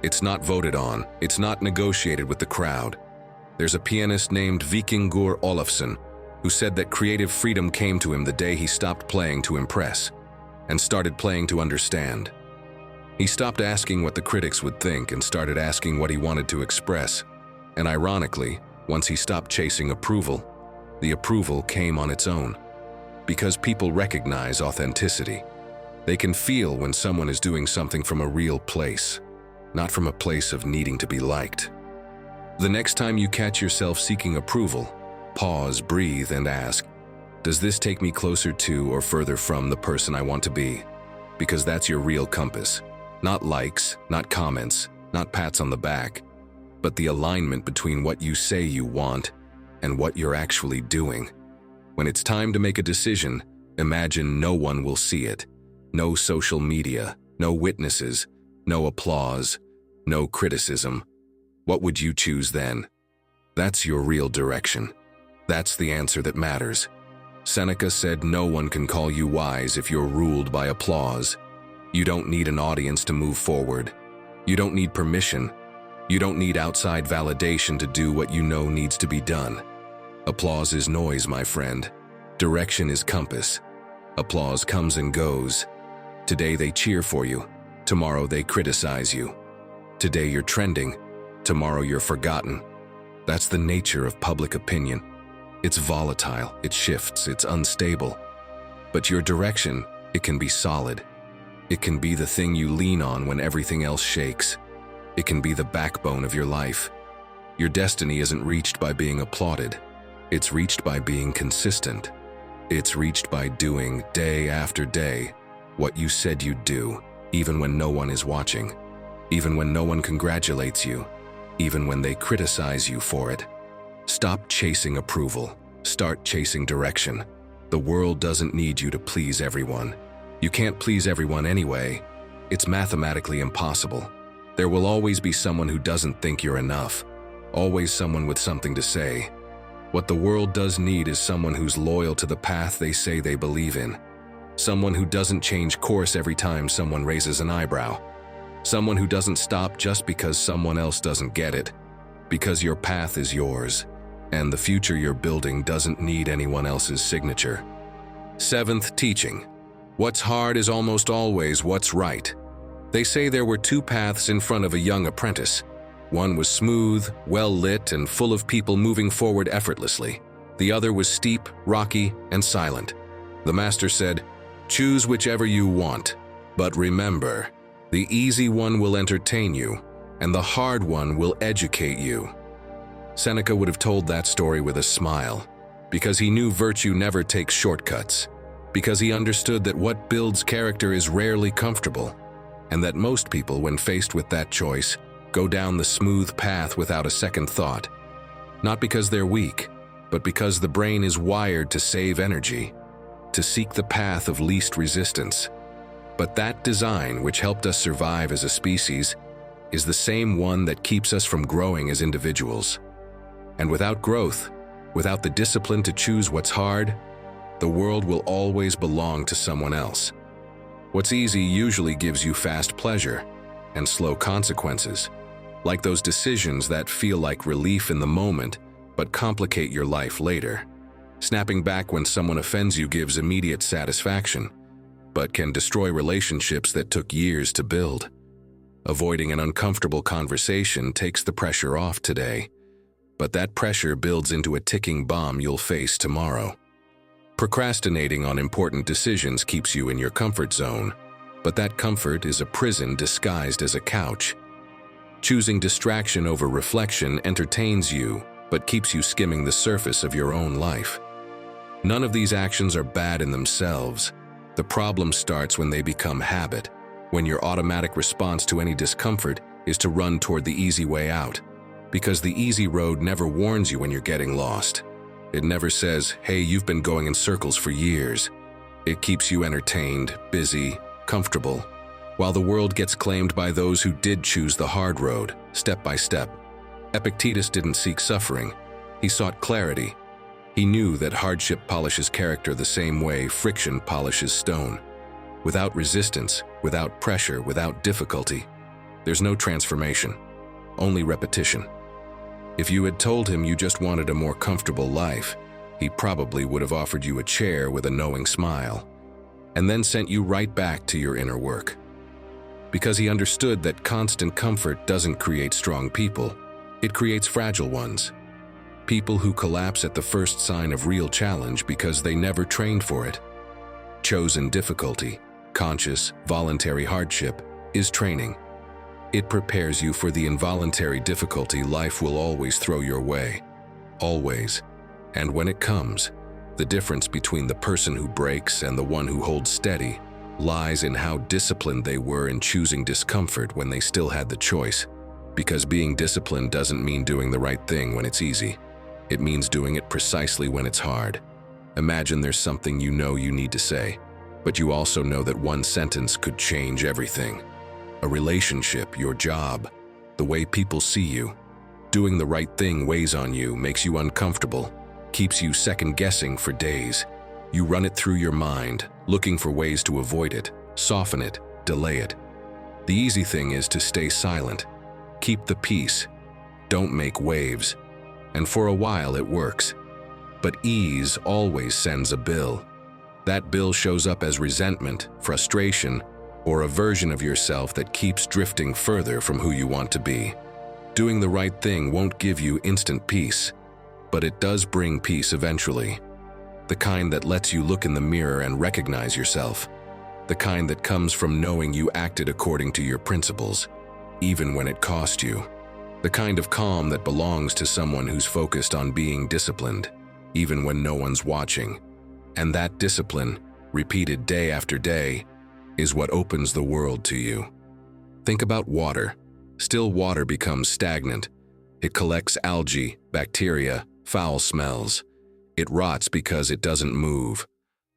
It's not voted on. It's not negotiated with the crowd. There's a pianist named Vikingur Olafsson who said that creative freedom came to him the day he stopped playing to impress and started playing to understand. He stopped asking what the critics would think and started asking what he wanted to express. And ironically, once he stopped chasing approval, the approval came on its own. Because people recognize authenticity. They can feel when someone is doing something from a real place, not from a place of needing to be liked. The next time you catch yourself seeking approval, pause, breathe, and ask, does this take me closer to or further from the person I want to be? Because that's your real compass. Not likes, not comments, not pats on the back, but the alignment between what you say you want and what you're actually doing. When it's time to make a decision, imagine no one will see it. No social media, no witnesses, no applause, no criticism. What would you choose then? That's your real direction. That's the answer that matters. Seneca said no one can call you wise if you're ruled by applause. You don't need an audience to move forward. You don't need permission. You don't need outside validation to do what you know needs to be done. Applause is noise, my friend. Direction is compass. Applause comes and goes. Today they cheer for you. Tomorrow they criticize you. Today you're trending. Tomorrow you're forgotten. That's the nature of public opinion. It's volatile, it shifts, it's unstable. But your direction, it can be solid. It can be the thing you lean on when everything else shakes. It can be the backbone of your life. Your destiny isn't reached by being applauded. It's reached by being consistent. It's reached by doing, day after day, what you said you'd do, even when no one is watching, even when no one congratulates you, even when they criticize you for it. Stop chasing approval. Start chasing direction. The world doesn't need you to please everyone. You can't please everyone anyway. It's mathematically impossible. There will always be someone who doesn't think you're enough. Always someone with something to say. What the world does need is someone who's loyal to the path they say they believe in. Someone who doesn't change course every time someone raises an eyebrow. Someone who doesn't stop just because someone else doesn't get it. Because your path is yours, and the future you're building doesn't need anyone else's signature. Seventh teaching. What's hard is almost always what's right. They say there were two paths in front of a young apprentice. One was smooth, well-lit, and full of people moving forward effortlessly. The other was steep, rocky, and silent. The master said, "Choose whichever you want, but remember, the easy one will entertain you, and the hard one will educate you." Seneca would have told that story with a smile, because he knew virtue never takes shortcuts, because he understood that what builds character is rarely comfortable, and that most people, when faced with that choice, go down the smooth path without a second thought. Not because they're weak, but because the brain is wired to save energy, to seek the path of least resistance. But that design, which helped us survive as a species, is the same one that keeps us from growing as individuals. And without growth, without the discipline to choose what's hard, the world will always belong to someone else. What's easy usually gives you fast pleasure and slow consequences, like those decisions that feel like relief in the moment but complicate your life later. Snapping back when someone offends you gives immediate satisfaction, but can destroy relationships that took years to build. Avoiding an uncomfortable conversation takes the pressure off today, but that pressure builds into a ticking bomb you'll face tomorrow. Procrastinating on important decisions keeps you in your comfort zone, but that comfort is a prison disguised as a couch. Choosing distraction over reflection entertains you, but keeps you skimming the surface of your own life. None of these actions are bad in themselves. The problem starts when they become habit, when your automatic response to any discomfort is to run toward the easy way out, because the easy road never warns you when you're getting lost. It never says, "Hey, you've been going in circles for years." It keeps you entertained, busy, comfortable, while the world gets claimed by those who did choose the hard road, step by step. Epictetus didn't seek suffering. He sought clarity. He knew that hardship polishes character the same way friction polishes stone. Without resistance, without pressure, without difficulty, there's no transformation, only repetition. If you had told him you just wanted a more comfortable life, he probably would have offered you a chair with a knowing smile, and then sent you right back to your inner work. Because he understood that constant comfort doesn't create strong people, it creates fragile ones. People who collapse at the first sign of real challenge because they never trained for it. Chosen difficulty, conscious, voluntary hardship, is training. It prepares you for the involuntary difficulty life will always throw your way. Always. And when it comes, the difference between the person who breaks and the one who holds steady lies in how disciplined they were in choosing discomfort when they still had the choice. Because being disciplined doesn't mean doing the right thing when it's easy. It means doing it precisely when it's hard. Imagine there's something you know you need to say, but you also know that one sentence could change everything. A relationship, your job, the way people see you. Doing the right thing weighs on you, makes you uncomfortable, keeps you second-guessing for days. You run it through your mind, looking for ways to avoid it, soften it, delay it. The easy thing is to stay silent. Keep the peace. Don't make waves. And for a while it works. But ease always sends a bill. That bill shows up as resentment, frustration, or a version of yourself that keeps drifting further from who you want to be. Doing the right thing won't give you instant peace, but it does bring peace eventually. The kind that lets you look in the mirror and recognize yourself. The kind that comes from knowing you acted according to your principles, even when it cost you. The kind of calm that belongs to someone who's focused on being disciplined, even when no one's watching. And that discipline, repeated day after day, is what opens the world to you. Think about water. Still water becomes stagnant. It collects algae, bacteria, foul smells. It rots because it doesn't move.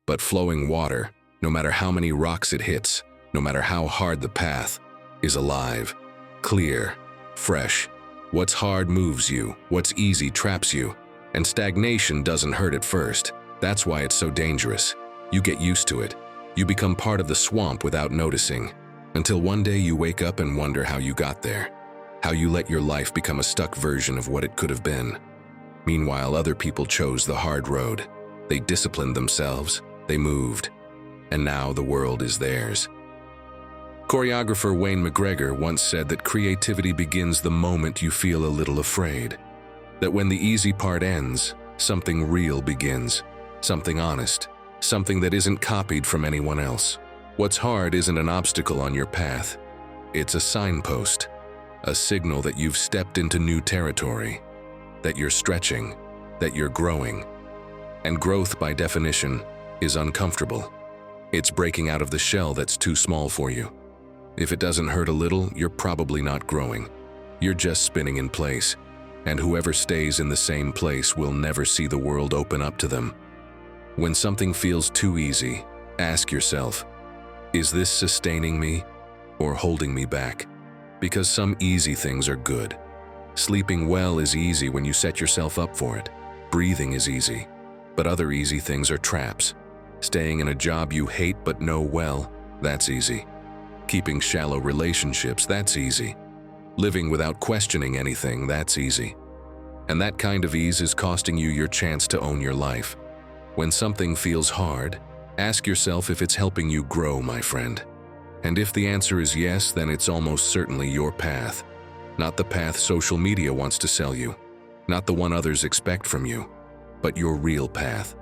But flowing water, no matter how many rocks it hits, no matter how hard the path, is alive, clear, fresh. What's hard moves you, what's easy traps you, and stagnation doesn't hurt at first. That's why it's so dangerous. You get used to it. You become part of the swamp without noticing, until one day you wake up and wonder how you got there, how you let your life become a stuck version of what it could have been. Meanwhile, other people chose the hard road. They disciplined themselves, they moved, and now the world is theirs. Choreographer Wayne McGregor once said that creativity begins the moment you feel a little afraid. That when the easy part ends, something real begins, something honest, something that isn't copied from anyone else. What's hard isn't an obstacle on your path. It's a signpost, a signal that you've stepped into new territory, that you're stretching, that you're growing. And growth, by definition, is uncomfortable. It's breaking out of the shell that's too small for you. If it doesn't hurt a little, you're probably not growing. You're just spinning in place, and whoever stays in the same place will never see the world open up to them. When something feels too easy, ask yourself, is this sustaining me or holding me back? Because some easy things are good. Sleeping well is easy when you set yourself up for it. Breathing is easy, but other easy things are traps. Staying in a job you hate but know well, that's easy. Keeping shallow relationships, that's easy. Living without questioning anything, that's easy. And that kind of ease is costing you your chance to own your life. When something feels hard, ask yourself if it's helping you grow, my friend. And if the answer is yes, then it's almost certainly your path. Not the path social media wants to sell you, not the one others expect from you, but your real path,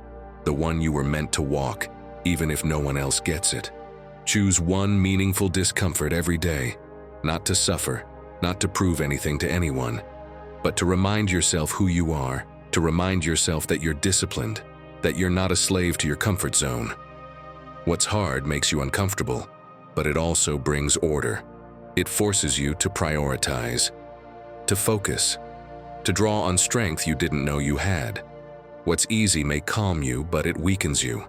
the one you were meant to walk, even if no one else gets it. Choose one meaningful discomfort every day, not to suffer, not to prove anything to anyone, but to remind yourself who you are, to remind yourself that you're disciplined, that you're not a slave to your comfort zone. What's hard makes you uncomfortable, but it also brings order. It forces you to prioritize, to focus, to draw on strength you didn't know you had. What's easy may calm you, but it weakens you.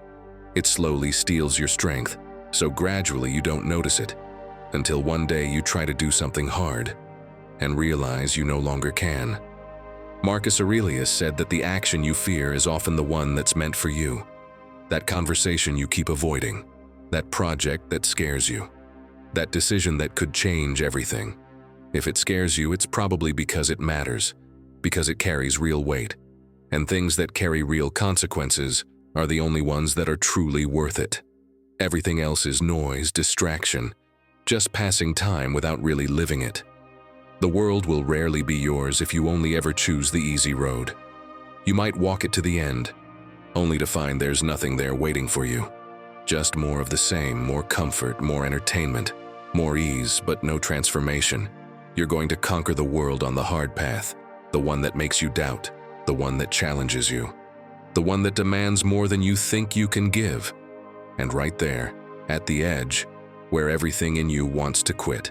It slowly steals your strength, so gradually you don't notice it, until one day you try to do something hard and realize you no longer can. Marcus Aurelius said that the action you fear is often the one that's meant for you. That conversation you keep avoiding, that project that scares you, that decision that could change everything. If it scares you, it's probably because it matters, because it carries real weight. And things that carry real consequences are the only ones that are truly worth it. Everything else is noise, distraction, just passing time without really living it. The world will rarely be yours if you only ever choose the easy road. You might walk it to the end, only to find there's nothing there waiting for you. Just more of the same, more comfort, more entertainment, more ease, but no transformation. You're going to conquer the world on the hard path, the one that makes you doubt, the one that challenges you, the one that demands more than you think you can give. And right there, at the edge, where everything in you wants to quit,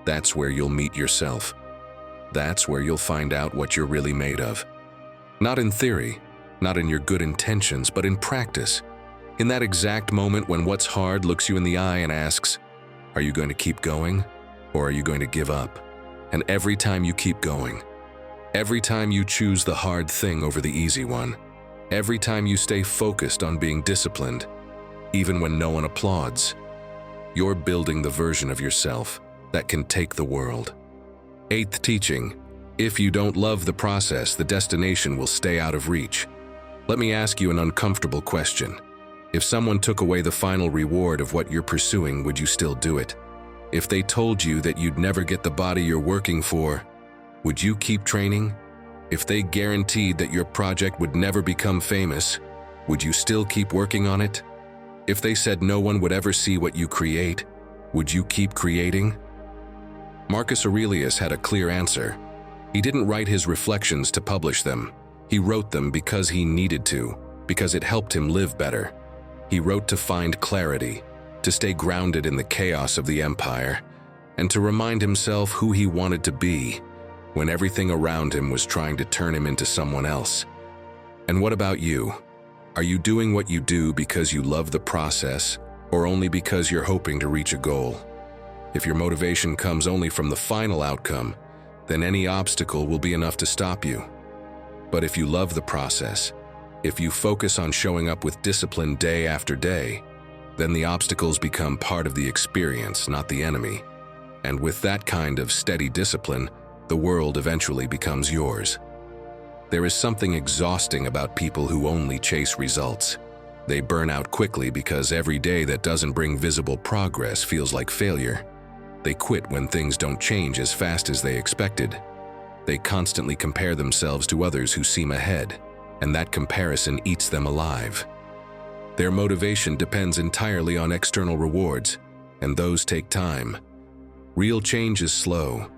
that's where you'll meet yourself. That's where you'll find out what you're really made of. Not in theory, not in your good intentions, but in practice. In that exact moment when what's hard looks you in the eye and asks, are you going to keep going, or are you going to give up? And every time you keep going, every time you choose the hard thing over the easy one, every time you stay focused on being disciplined, even when no one applauds, you're building the version of yourself that can take the world. Eighth teaching: if you don't love the process, the destination will stay out of reach. Let me ask you an uncomfortable question. If someone took away the final reward of what you're pursuing, would you still do it? If they told you that you'd never get the body you're working for, Would you keep training? If they guaranteed that your project would never become famous, would you still keep working on it? If they said no one would ever see what you create, would you keep creating? Marcus Aurelius had a clear answer. He didn't write his reflections to publish them. He wrote them because he needed to, because it helped him live better. He wrote to find clarity, to stay grounded in the chaos of the empire, and to remind himself who he wanted to be when everything around him was trying to turn him into someone else. And what about you? Are you doing what you do because you love the process, or only because you're hoping to reach a goal? If your motivation comes only from the final outcome, then any obstacle will be enough to stop you. But if you love the process, if you focus on showing up with discipline day after day, then the obstacles become part of the experience, not the enemy. And with that kind of steady discipline, the world eventually becomes yours. There is something exhausting about people who only chase results. They burn out quickly because every day that doesn't bring visible progress feels like failure. They quit when things don't change as fast as they expected. They constantly compare themselves to others who seem ahead, and that comparison eats them alive. Their motivation depends entirely on external rewards, and those take time. Real change is slow.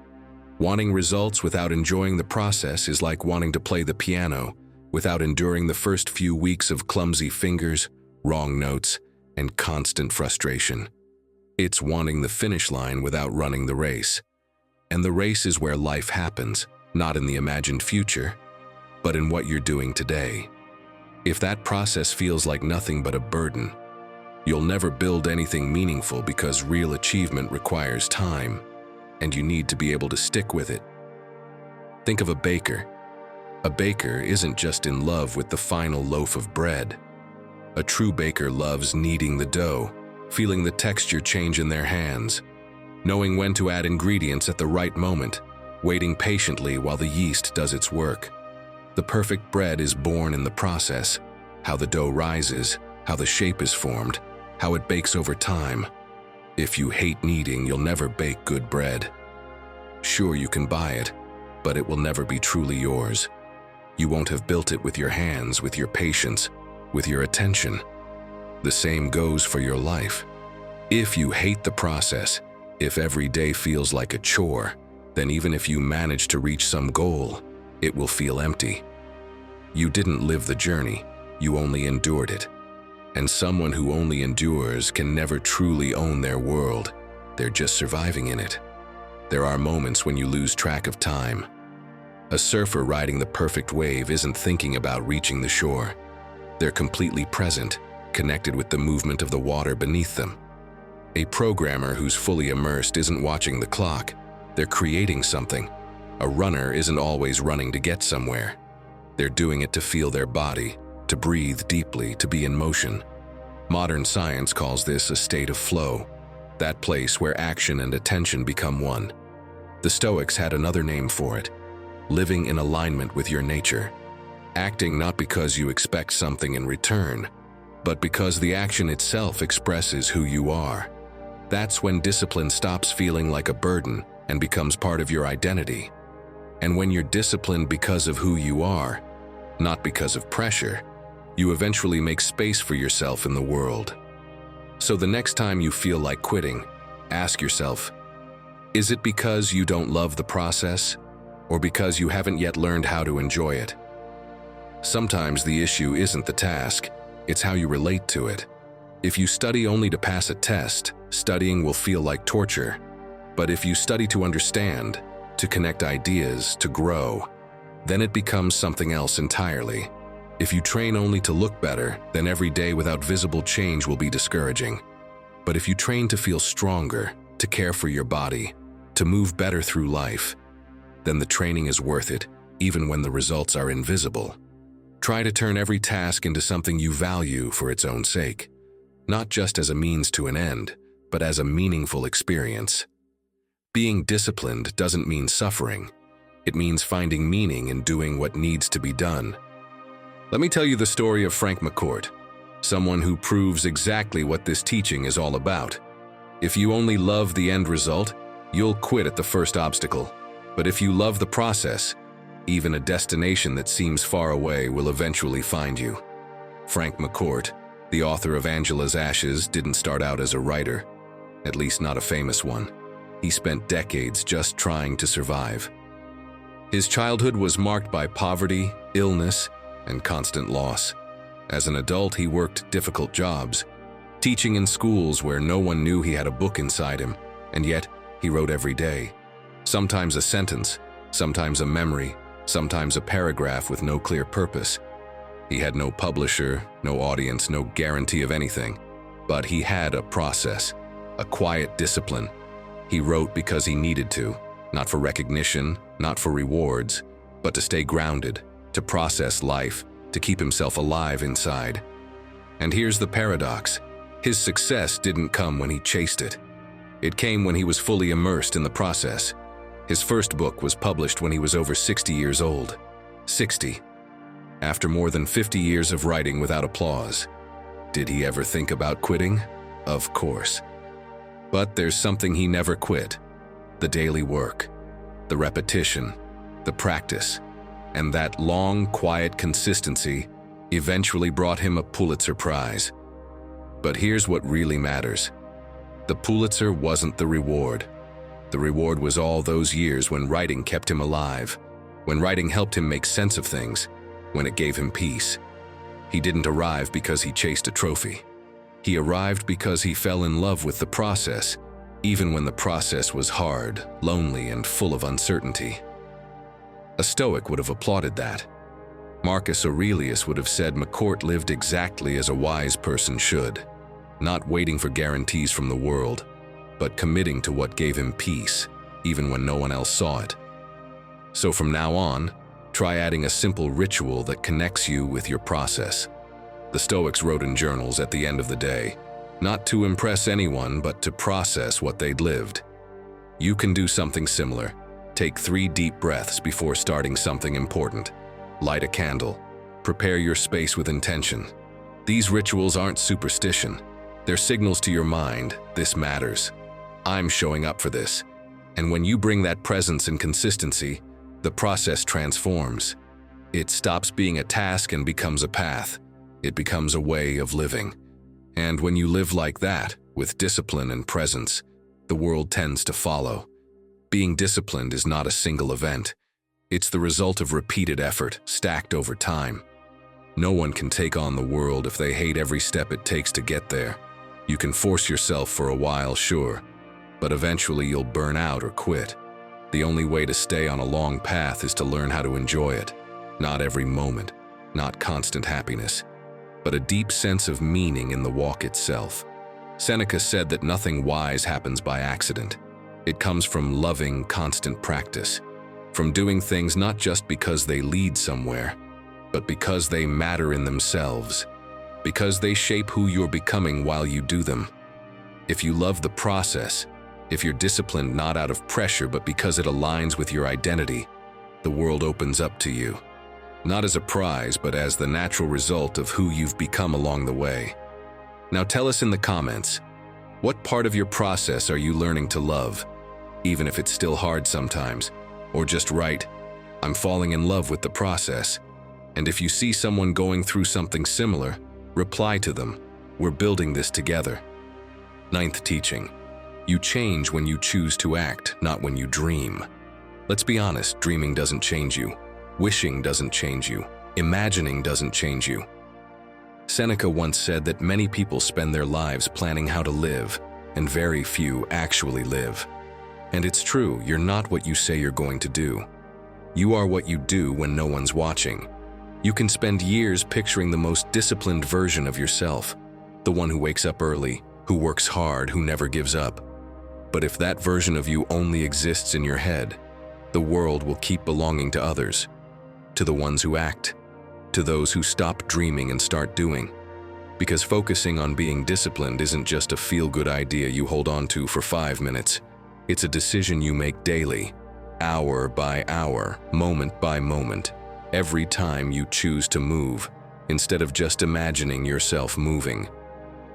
Wanting results without enjoying the process is like wanting to play the piano without enduring the first few weeks of clumsy fingers, wrong notes, and constant frustration. It's wanting the finish line without running the race. And the race is where life happens, not in the imagined future, but in what you're doing today. If that process feels like nothing but a burden, you'll never build anything meaningful because real achievement requires time, and you need to be able to stick with it. Think of a baker. A baker isn't just in love with the final loaf of bread. A true baker loves kneading the dough, feeling the texture change in their hands, knowing when to add ingredients at the right moment, waiting patiently while the yeast does its work. The perfect bread is born in the process, how the dough rises, how the shape is formed, how it bakes over time. If you hate kneading, you'll never bake good bread. Sure, you can buy it, but it will never be truly yours. You won't have built it with your hands, with your patience, with your attention. The same goes for your life. If you hate the process, if every day feels like a chore, then even if you manage to reach some goal, it will feel empty. You didn't live the journey, you only endured it. And someone who only endures can never truly own their world. They're just surviving in it. There are moments when you lose track of time. A surfer riding the perfect wave isn't thinking about reaching the shore. They're completely present, connected with the movement of the water beneath them. A programmer who's fully immersed isn't watching the clock. They're creating something. A runner isn't always running to get somewhere. They're doing it to feel their body, to breathe deeply, to be in motion. Modern science calls this a state of flow, that place where action and attention become one. The Stoics had another name for it: living in alignment with your nature. Acting not because you expect something in return, but because the action itself expresses who you are. That's when discipline stops feeling like a burden and becomes part of your identity. And when you're disciplined because of who you are, not because of pressure, you eventually make space for yourself in the world. So the next time you feel like quitting, ask yourself, is it because you don't love the process, or because you haven't yet learned how to enjoy it? Sometimes the issue isn't the task, it's how you relate to it. If you study only to pass a test, studying will feel like torture. But if you study to understand, to connect ideas, to grow, then it becomes something else entirely. If you train only to look better, then every day without visible change will be discouraging. But if you train to feel stronger, to care for your body, to move better through life, then the training is worth it, even when the results are invisible. Try to turn every task into something you value for its own sake, not just as a means to an end, but as a meaningful experience. Being disciplined doesn't mean suffering. It means finding meaning in doing what needs to be done. Let me tell you the story of Frank McCourt, someone who proves exactly what this teaching is all about. If you only love the end result, you'll quit at the first obstacle. But if you love the process, even a destination that seems far away will eventually find you. Frank McCourt, the author of Angela's Ashes, didn't start out as a writer, at least not a famous one. He spent decades just trying to survive. His childhood was marked by poverty, illness, and constant loss. As an adult, he worked difficult jobs, teaching in schools where no one knew he had a book inside him, and yet he wrote every day. Sometimes a sentence, sometimes a memory, sometimes a paragraph with no clear purpose. He had no publisher, no audience, no guarantee of anything, but he had a process, a quiet discipline. He wrote because he needed to, not for recognition, not for rewards, but to stay grounded, to process life, to keep himself alive inside. And here's the paradox. His success didn't come when he chased it. It came when he was fully immersed in the process. His first book was published when he was over 60 years old. 60. After more than 50 years of writing without applause. Did he ever think about quitting? Of course. But there's something he never quit. The daily work, the repetition, the practice, and that long, quiet consistency eventually brought him a Pulitzer Prize. But here's what really matters. The Pulitzer wasn't the reward. The reward was all those years when writing kept him alive, when writing helped him make sense of things, when it gave him peace. He didn't arrive because he chased a trophy. He arrived because he fell in love with the process, even when the process was hard, lonely, and full of uncertainty. A Stoic would have applauded that. Marcus Aurelius would have said McCourt lived exactly as a wise person should, not waiting for guarantees from the world, but committing to what gave him peace, even when no one else saw it. So from now on, try adding a simple ritual that connects you with your process. The Stoics wrote in journals at the end of the day, not to impress anyone, but to process what they'd lived. You can do something similar. Take 3 deep breaths before starting something important. Light a candle. Prepare your space with intention. These rituals aren't superstition. They're signals to your mind, this matters. I'm showing up for this. And when you bring that presence and consistency, the process transforms. It stops being a task and becomes a path. It becomes a way of living. And when you live like that, with discipline and presence, the world tends to follow. Being disciplined is not a single event. It's the result of repeated effort, stacked over time. No one can take on the world if they hate every step it takes to get there. You can force yourself for a while, sure, but eventually you'll burn out or quit. The only way to stay on a long path is to learn how to enjoy it. Not every moment, not constant happiness, but a deep sense of meaning in the walk itself. Seneca said that nothing wise happens by accident. It comes from loving, constant practice, from doing things not just because they lead somewhere, but because they matter in themselves, because they shape who you're becoming while you do them. If you love the process, if you're disciplined not out of pressure but because it aligns with your identity, the world opens up to you. Not as a prize, but as the natural result of who you've become along the way. Now tell us in the comments, what part of your process are you learning to love? Even if it's still hard sometimes, or just write, I'm falling in love with the process. And if you see someone going through something similar, reply to them, we're building this together. 9th teaching, you change when you choose to act, not when you dream. Let's be honest, dreaming doesn't change you. Wishing doesn't change you. Imagining doesn't change you. Seneca once said that many people spend their lives planning how to live, and very few actually live. And it's true, you're not what you say you're going to do. You are what you do when no one's watching. You can spend years picturing the most disciplined version of yourself, the one who wakes up early, who works hard, who never gives up. But if that version of you only exists in your head, the world will keep belonging to others. To the ones who act, to those who stop dreaming and start doing. Because focusing on being disciplined isn't just a feel-good idea you hold on to for 5 minutes. It's a decision you make daily, hour by hour, moment by moment, every time you choose to move, instead of just imagining yourself moving.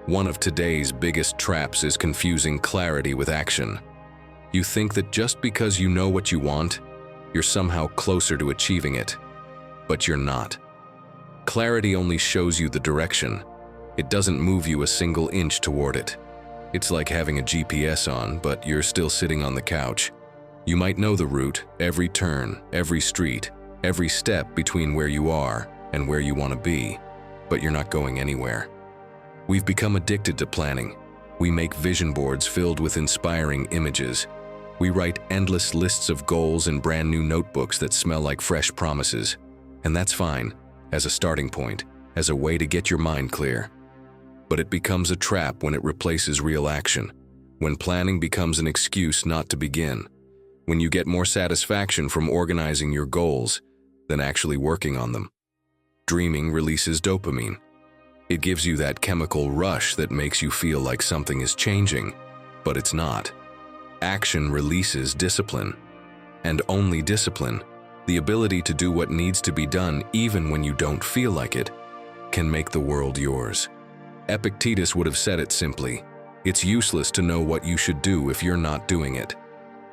One of today's biggest traps is confusing clarity with action. You think that just because you know what you want, You're somehow closer to achieving it, but you're not. Clarity only shows you the direction. It doesn't move you a single inch toward it. It's like having a GPS on, but you're still sitting on the couch. You might know the route, every turn, every street, every step between where you are and where you want to be, but you're not going anywhere. We've become addicted to planning. We make vision boards filled with inspiring images. We write endless lists of goals in brand new notebooks that smell like fresh promises. And that's fine, as a starting point, as a way to get your mind clear. But it becomes a trap when it replaces real action, when planning becomes an excuse not to begin, when you get more satisfaction from organizing your goals than actually working on them. Dreaming releases dopamine. It gives you that chemical rush that makes you feel like something is changing, but it's not. Action releases discipline, and only discipline, the ability to do what needs to be done even when you don't feel like it, can make the world yours. Epictetus would have said it simply: it's useless to know what you should do if you're not doing it.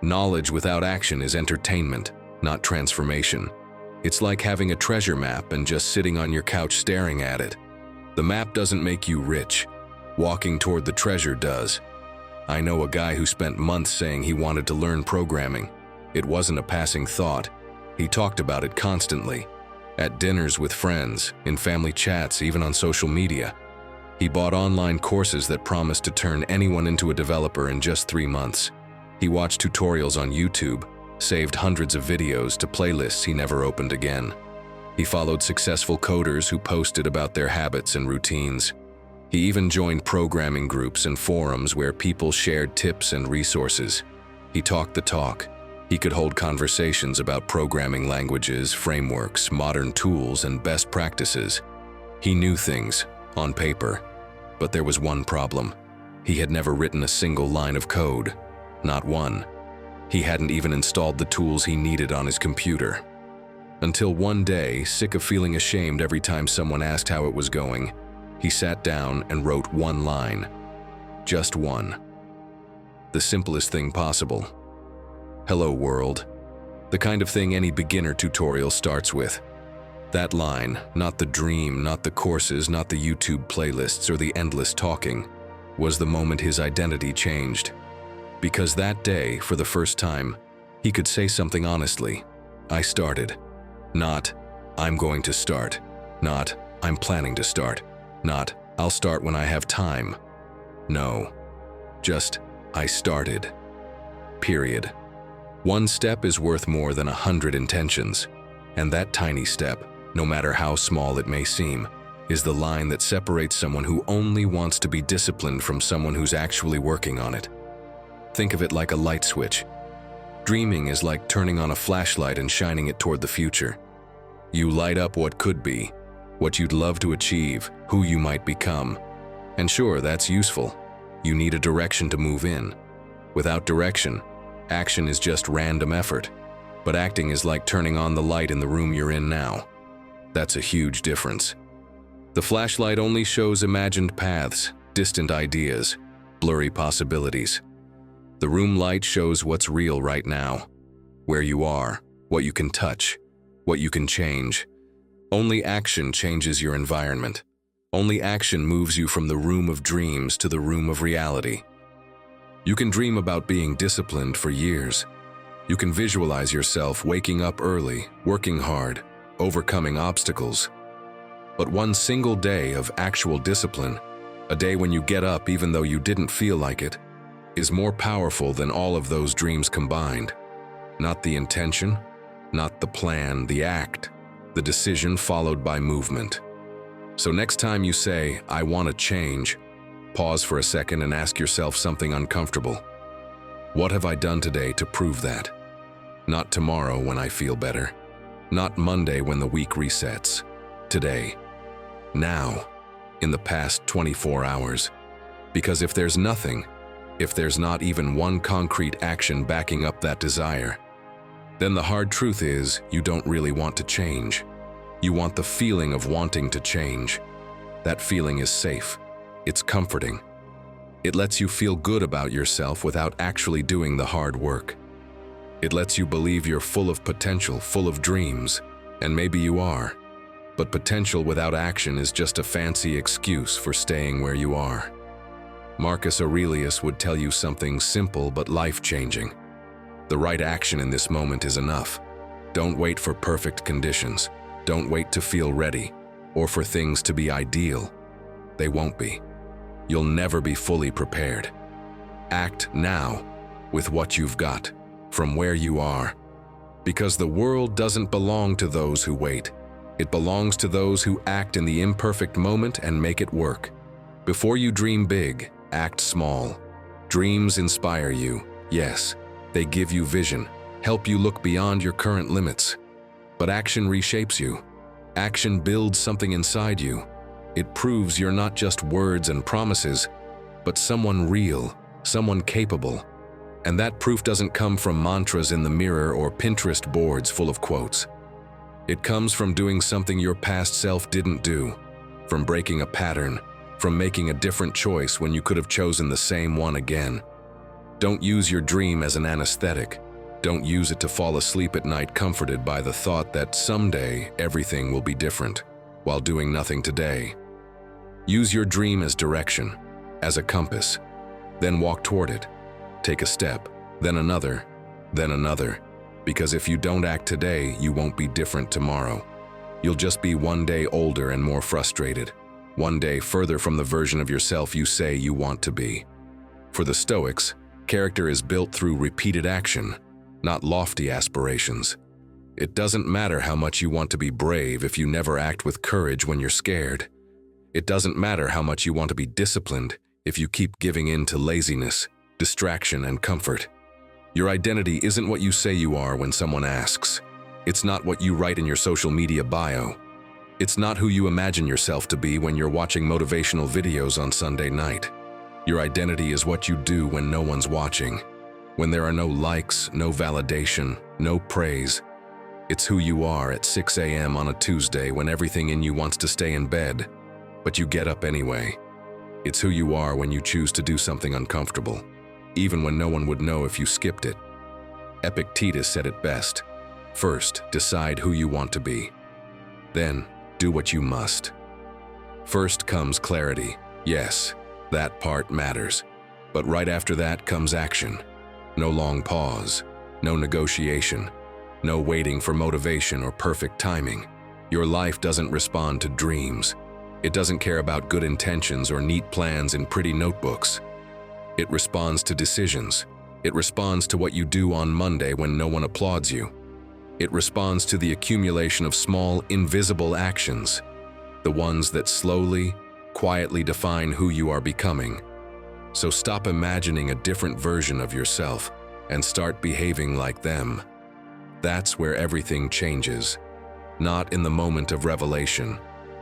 Knowledge without action is entertainment, not transformation. It's like having a treasure map and just sitting on your couch staring at it. The map doesn't make you rich. Walking toward the treasure does. I know a guy who spent months saying he wanted to learn programming. It wasn't a passing thought. He talked about it constantly. At dinners with friends, in family chats, even on social media. He bought online courses that promised to turn anyone into a developer in just 3 months. He watched tutorials on YouTube, saved hundreds of videos to playlists he never opened again. He followed successful coders who posted about their habits and routines. He even joined programming groups and forums where people shared tips and resources. He talked the talk. He could hold conversations about programming languages, frameworks, modern tools, and best practices. He knew things, on paper, but there was one problem. He had never written a single line of code. Not one. He hadn't even installed the tools he needed on his computer. Until one day, sick of feeling ashamed every time someone asked how it was going, he sat down and wrote one line. Just one. The simplest thing possible. Hello world. The kind of thing any beginner tutorial starts with. That line, not the dream, not the courses, not the YouTube playlists or the endless talking, was the moment his identity changed. Because that day, for the first time, he could say something honestly. I started. Not, I'm going to start. Not, I'm planning to start. Not, I'll start when I have time. No. Just, I started. Period. One step is worth more than 100 intentions. And that tiny step, no matter how small it may seem, is the line that separates someone who only wants to be disciplined from someone who's actually working on it. Think of it like a light switch. Dreaming is like turning on a flashlight and shining it toward the future. You light up what could be, what you'd love to achieve, who you might become. And sure, that's useful. You need a direction to move in. Without direction, action is just random effort. But acting is like turning on the light in the room you're in now. That's a huge difference. The flashlight only shows imagined paths, distant ideas, blurry possibilities. The room light shows what's real right now, where you are, what you can touch, what you can change. Only action changes your environment. Only action moves you from the room of dreams to the room of reality. You can dream about being disciplined for years. You can visualize yourself waking up early, working hard, overcoming obstacles. But one single day of actual discipline, a day when you get up even though you didn't feel like it, is more powerful than all of those dreams combined. Not the intention, not the plan, the act, the decision followed by movement. So next time you say, I want to change, pause for a second and ask yourself something uncomfortable. What have I done today to prove that? Not tomorrow when I feel better. Not Monday when the week resets. Today. Now. In the past 24 hours. Because if there's nothing, if there's not even one concrete action backing up that desire, then the hard truth is you don't really want to change. You want the feeling of wanting to change. That feeling is safe. It's comforting. It lets you feel good about yourself without actually doing the hard work. It lets you believe you're full of potential, full of dreams, and maybe you are. But potential without action is just a fancy excuse for staying where you are. Marcus Aurelius would tell you something simple but life-changing. The right action in this moment is enough. Don't wait for perfect conditions. Don't wait to feel ready, or for things to be ideal. They won't be. You'll never be fully prepared. Act now with what you've got, from where you are. Because the world doesn't belong to those who wait. It belongs to those who act in the imperfect moment and make it work. Before you dream big, act small. Dreams inspire you, yes. They give you vision, help you look beyond your current limits. But action reshapes you. Action builds something inside you. It proves you're not just words and promises, but someone real, someone capable. And that proof doesn't come from mantras in the mirror or Pinterest boards full of quotes. It comes from doing something your past self didn't do, from breaking a pattern, from making a different choice when you could have chosen the same one again. Don't use your dream as an anesthetic. Don't use it to fall asleep at night comforted by the thought that someday everything will be different, while doing nothing today. Use your dream as direction, as a compass. Then walk toward it. Take a step, then another, because if you don't act today, you won't be different tomorrow. You'll just be one day older and more frustrated, one day further from the version of yourself you say you want to be. For the Stoics, character is built through repeated action, not lofty aspirations. It doesn't matter how much you want to be brave if you never act with courage when you're scared. It doesn't matter how much you want to be disciplined if you keep giving in to laziness, distraction, and comfort. Your identity isn't what you say you are when someone asks. It's not what you write in your social media bio. It's not who you imagine yourself to be when you're watching motivational videos on Sunday night. Your identity is what you do when no one's watching, when there are no likes, no validation, no praise. It's who you are at 6 a.m. on a Tuesday when everything in you wants to stay in bed, but you get up anyway. It's who you are when you choose to do something uncomfortable, even when no one would know if you skipped it. Epictetus said it best. First, decide who you want to be. Then, do what you must. First comes clarity. Yes, that part matters. But right after that comes action. No long pause, no negotiation, no waiting for motivation or perfect timing. Your life doesn't respond to dreams. It doesn't care about good intentions or neat plans in pretty notebooks. It responds to decisions. It responds to what you do on Monday when no one applauds you. It responds to the accumulation of small, invisible actions, the ones that slowly, quietly define who you are becoming. So stop imagining a different version of yourself and start behaving like them. That's where everything changes. Not in the moment of revelation,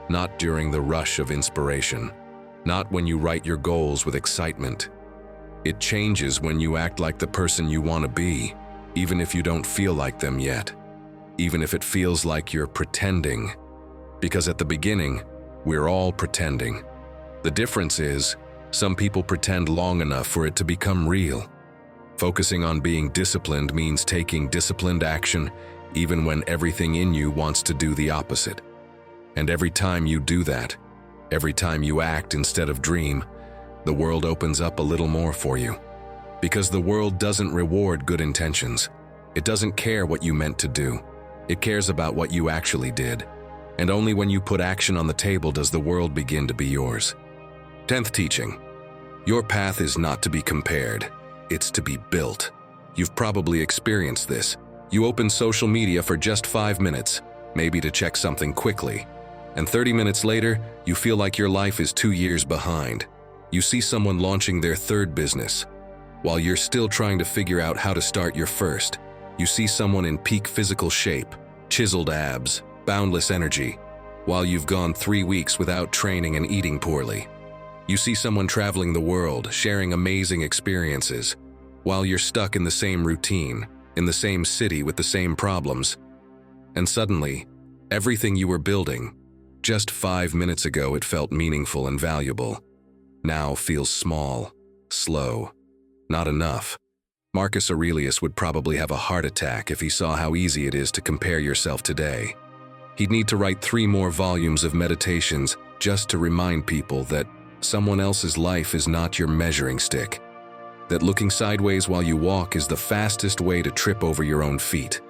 not during the rush of inspiration, not when you write your goals with excitement. It changes when you act like the person you want to be, even if you don't feel like them yet, even if it feels like you're pretending. Because at the beginning, we're all pretending. The difference is, some people pretend long enough for it to become real. Focusing on being disciplined means taking disciplined action, even when everything in you wants to do the opposite. And every time you do that, every time you act instead of dream, the world opens up a little more for you. Because the world doesn't reward good intentions. It doesn't care what you meant to do. It cares about what you actually did. And only when you put action on the table does the world begin to be yours. 10th teaching. Your path is not to be compared. It's to be built. You've probably experienced this. You open social media for just 5 minutes, maybe to check something quickly. And 30 minutes later, you feel like your life is 2 years behind. You see someone launching their third business, while you're still trying to figure out how to start your first. You see someone in peak physical shape, chiseled abs, boundless energy, while you've gone 3 weeks without training and eating poorly. You see someone traveling the world, sharing amazing experiences, while you're stuck in the same routine, in the same city with the same problems. And suddenly, everything you were building, just 5 minutes ago it felt meaningful and valuable, now feels small, slow, not enough. Marcus Aurelius would probably have a heart attack if he saw how easy it is to compare yourself today. He'd need to write 3 more volumes of meditations just to remind people that someone else's life is not your measuring stick, that looking sideways while you walk is the fastest way to trip over your own feet.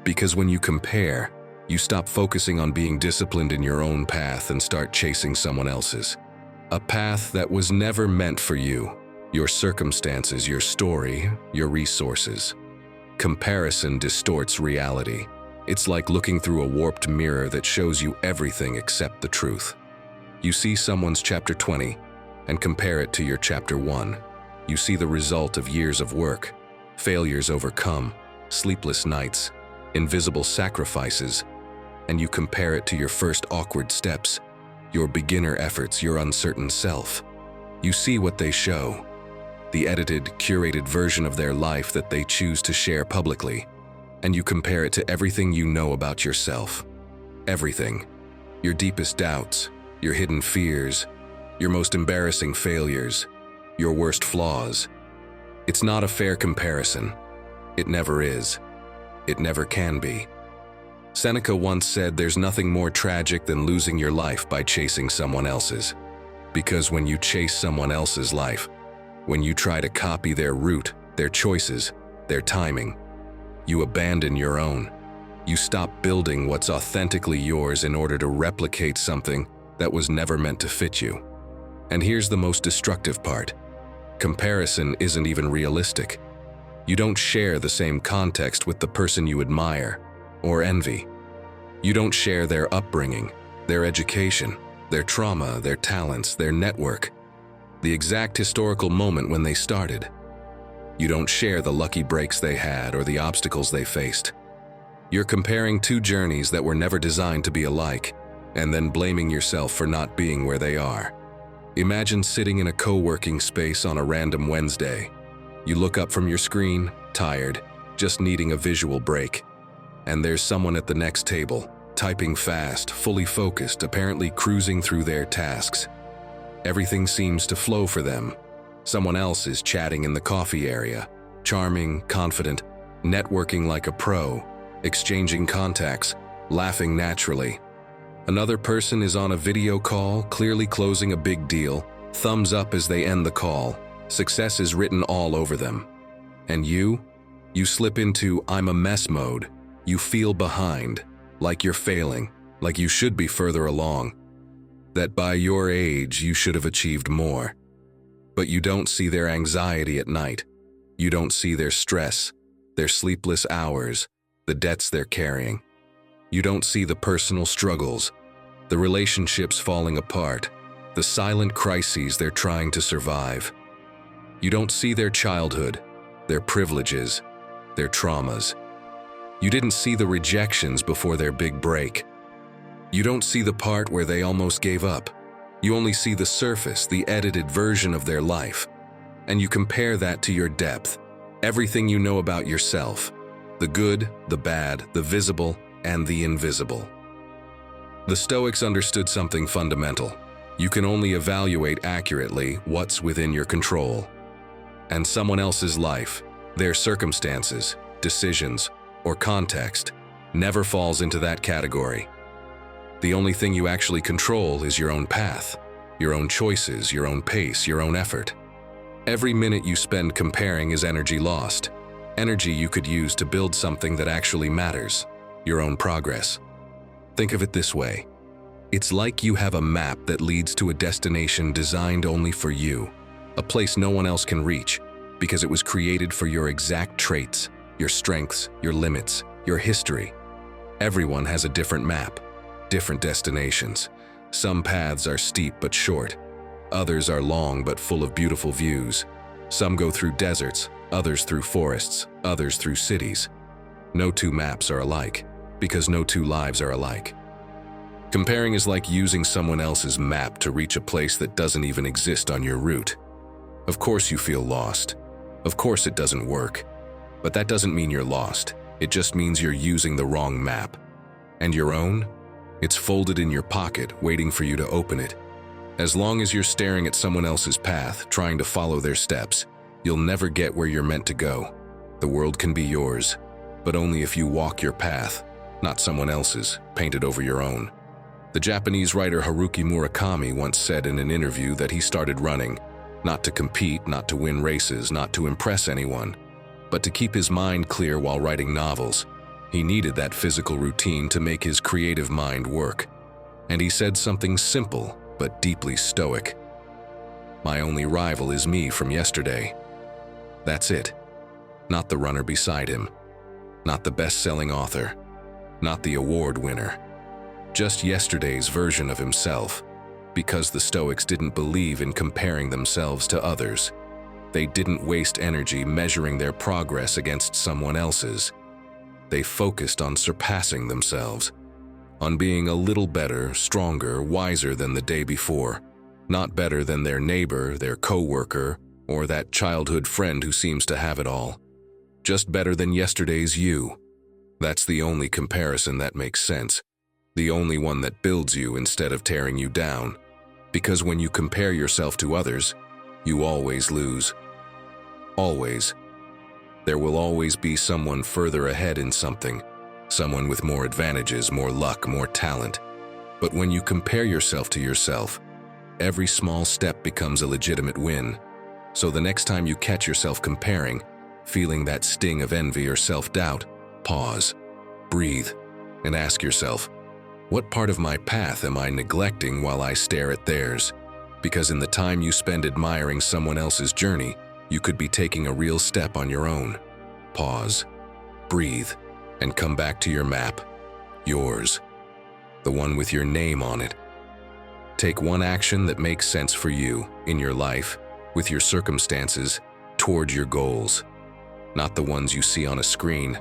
Because when you compare, you stop focusing on being disciplined in your own path and start chasing someone else's. A path that was never meant for you, your circumstances, your story, your resources. Comparison distorts reality. It's like looking through a warped mirror that shows you everything except the truth. You see someone's chapter 20 and compare it to your chapter 1. You see the result of years of work, failures overcome, sleepless nights, invisible sacrifices, and you compare it to your first awkward steps, your beginner efforts, your uncertain self. You see what they show, the edited, curated version of their life that they choose to share publicly, and you compare it to everything you know about yourself. Everything. Your deepest doubts, your hidden fears, your most embarrassing failures, your worst flaws. It's not a fair comparison. It never is. It never can be. Seneca once said there's nothing more tragic than losing your life by chasing someone else's. Because when you chase someone else's life, when you try to copy their route, their choices, their timing, you abandon your own. You stop building what's authentically yours in order to replicate something that was never meant to fit you. And here's the most destructive part. Comparison isn't even realistic. You don't share the same context with the person you admire or envy. You don't share their upbringing, their education, their trauma, their talents, their network, the exact historical moment when they started. You don't share the lucky breaks they had or the obstacles they faced. You're comparing 2 journeys that were never designed to be alike, and then blaming yourself for not being where they are. Imagine sitting in a co-working space on a random Wednesday. You look up from your screen, tired, just needing a visual break. And there's someone at the next table, typing fast, fully focused, apparently cruising through their tasks. Everything seems to flow for them. Someone else is chatting in the coffee area, charming, confident, networking like a pro, exchanging contacts, laughing naturally. Another person is on a video call, clearly closing a big deal, thumbs up as they end the call. Success is written all over them. And you slip into I'm a mess mode. You feel behind, like you're failing, like you should be further along, that by your age you should have achieved more. But you don't see their anxiety at night. You don't see their stress, their sleepless hours, the debts they're carrying. You don't see the personal struggles, the relationships falling apart, the silent crises they're trying to survive. You don't see their childhood, their privileges, their traumas. You didn't see the rejections before their big break. You don't see the part where they almost gave up. You only see the surface, the edited version of their life. And you compare that to your depth, everything you know about yourself, the good, the bad, the visible, and the invisible. The Stoics understood something fundamental. You can only evaluate accurately what's within your control. And someone else's life, their circumstances, decisions, or context never falls into that category. The only thing you actually control is your own path, your own choices, your own pace, your own effort. Every minute you spend comparing is energy lost, energy you could use to build something that actually matters, your own progress. Think of it this way. It's like you have a map that leads to a destination designed only for you, a place no one else can reach, because it was created for your exact traits, your strengths, your limits, your history. Everyone has a different map, different destinations. Some paths are steep but short. Others are long but full of beautiful views. Some go through deserts, others through forests, others through cities. No 2 maps are alike, because no 2 lives are alike. Comparing is like using someone else's map to reach a place that doesn't even exist on your route. Of course you feel lost. Of course it doesn't work. But that doesn't mean you're lost. It just means you're using the wrong map. And your own? It's folded in your pocket, waiting for you to open it. As long as you're staring at someone else's path, trying to follow their steps, You'll never get where you're meant to go. The world can be yours, but only if you walk your path, not someone else's, painted over your own. The Japanese writer Haruki Murakami once said in an interview that he started running, not to compete, not to win races, not to impress anyone, but to keep his mind clear while writing novels. He needed that physical routine to make his creative mind work. And he said something simple, but deeply stoic. My only rival is me from yesterday. That's it. Not the runner beside him. Not the best-selling author. Not the award winner. Just yesterday's version of himself. Because the Stoics didn't believe in comparing themselves to others. They didn't waste energy measuring their progress against someone else's. They focused on surpassing themselves, on being a little better, stronger, wiser than the day before, not better than their neighbor, their co-worker, or that childhood friend who seems to have it all. Just better than yesterday's you. That's the only comparison that makes sense, the only one that builds you instead of tearing you down. Because when you compare yourself to others, you always lose. Always. There will always be someone further ahead in something, someone with more advantages, more luck, more talent. But when you compare yourself to yourself, every small step becomes a legitimate win. So the next time you catch yourself comparing, feeling that sting of envy or self-doubt, pause, breathe, and ask yourself, what part of my path am I neglecting while I stare at theirs? Because in the time you spend admiring someone else's journey, you could be taking a real step on your own. Pause, breathe, and come back to your map. Yours. The one with your name on it. Take one action that makes sense for you, in your life, with your circumstances, toward your goals. Not the ones you see on a screen,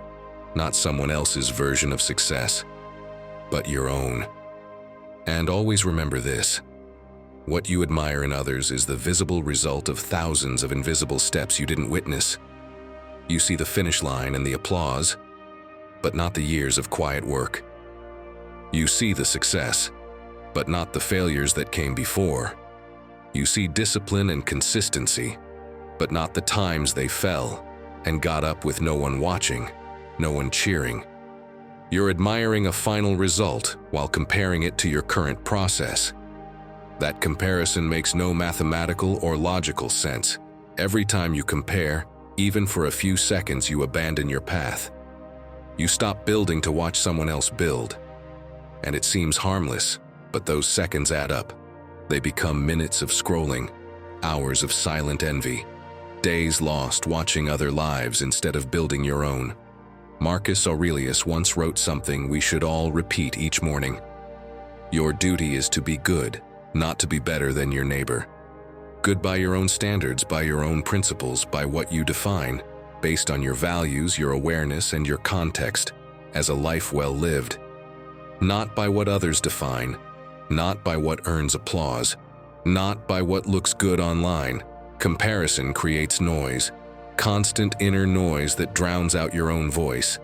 not someone else's version of success, but your own. And always remember this. What you admire in others is the visible result of thousands of invisible steps you didn't witness. You see the finish line and the applause, but not the years of quiet work. You see the success, but not the failures that came before. You see discipline and consistency, but not the times they fell and got up with no one watching, no one cheering. You're admiring a final result while comparing it to your current process. That comparison makes no mathematical or logical sense. Every time you compare, even for a few seconds, you abandon your path. You stop building to watch someone else build. And it seems harmless, but those seconds add up. They become minutes of scrolling, hours of silent envy, days lost watching other lives instead of building your own. Marcus Aurelius once wrote something we should all repeat each morning. Your duty is to be good, not to be better than your neighbor. Good by your own standards, by your own principles, by what you define, based on your values, your awareness, and your context, as a life well lived. Not by what others define, not by what earns applause, not by what looks good online. Comparison creates noise, constant inner noise that drowns out your own voice.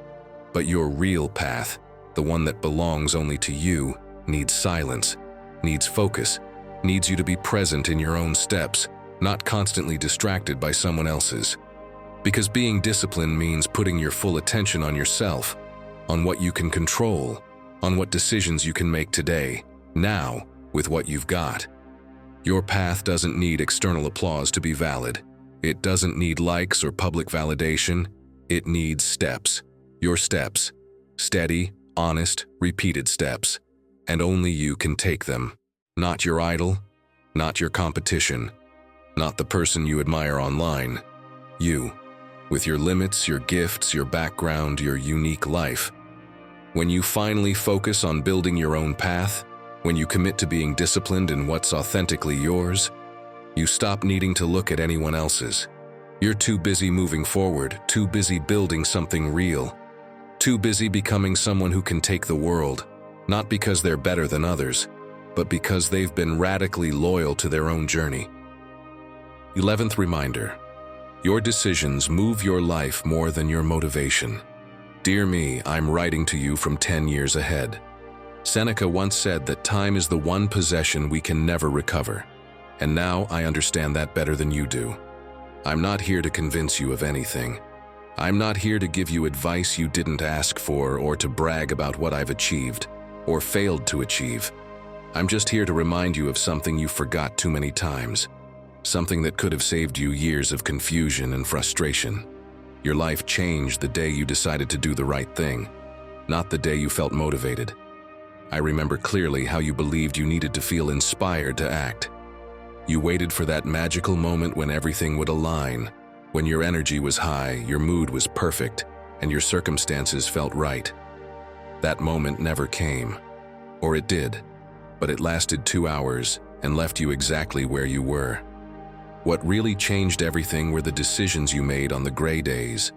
But your real path, the one that belongs only to you, needs silence, needs focus, needs you to be present in your own steps, not constantly distracted by someone else's. Because being disciplined means putting your full attention on yourself, on what you can control, on what decisions you can make today, now, with what you've got. Your path doesn't need external applause to be valid. It doesn't need likes or public validation. It needs steps. Your steps. Steady, honest, repeated steps. And only you can take them. Not your idol, not your competition, not the person you admire online. You, with your limits, your gifts, your background, your unique life. When you finally focus on building your own path, when you commit to being disciplined in what's authentically yours, you stop needing to look at anyone else's. You're too busy moving forward, too busy building something real, too busy becoming someone who can take the world, not because they're better than others, but because they've been radically loyal to their own journey. 11th reminder, your decisions move your life more than your motivation. Dear me, I'm writing to you from 10 years ahead. Seneca once said that time is the one possession we can never recover. And now I understand that better than you do. I'm not here to convince you of anything. I'm not here to give you advice you didn't ask for or to brag about what I've achieved or failed to achieve. I'm just here to remind you of something you forgot too many times, something that could have saved you years of confusion and frustration. Your life changed the day you decided to do the right thing, not the day you felt motivated. I remember clearly how you believed you needed to feel inspired to act. You waited for that magical moment when everything would align, when your energy was high, your mood was perfect, and your circumstances felt right. That moment never came. Or it did, but it lasted 2 hours and left you exactly where you were. What really changed everything were the decisions you made on the gray days,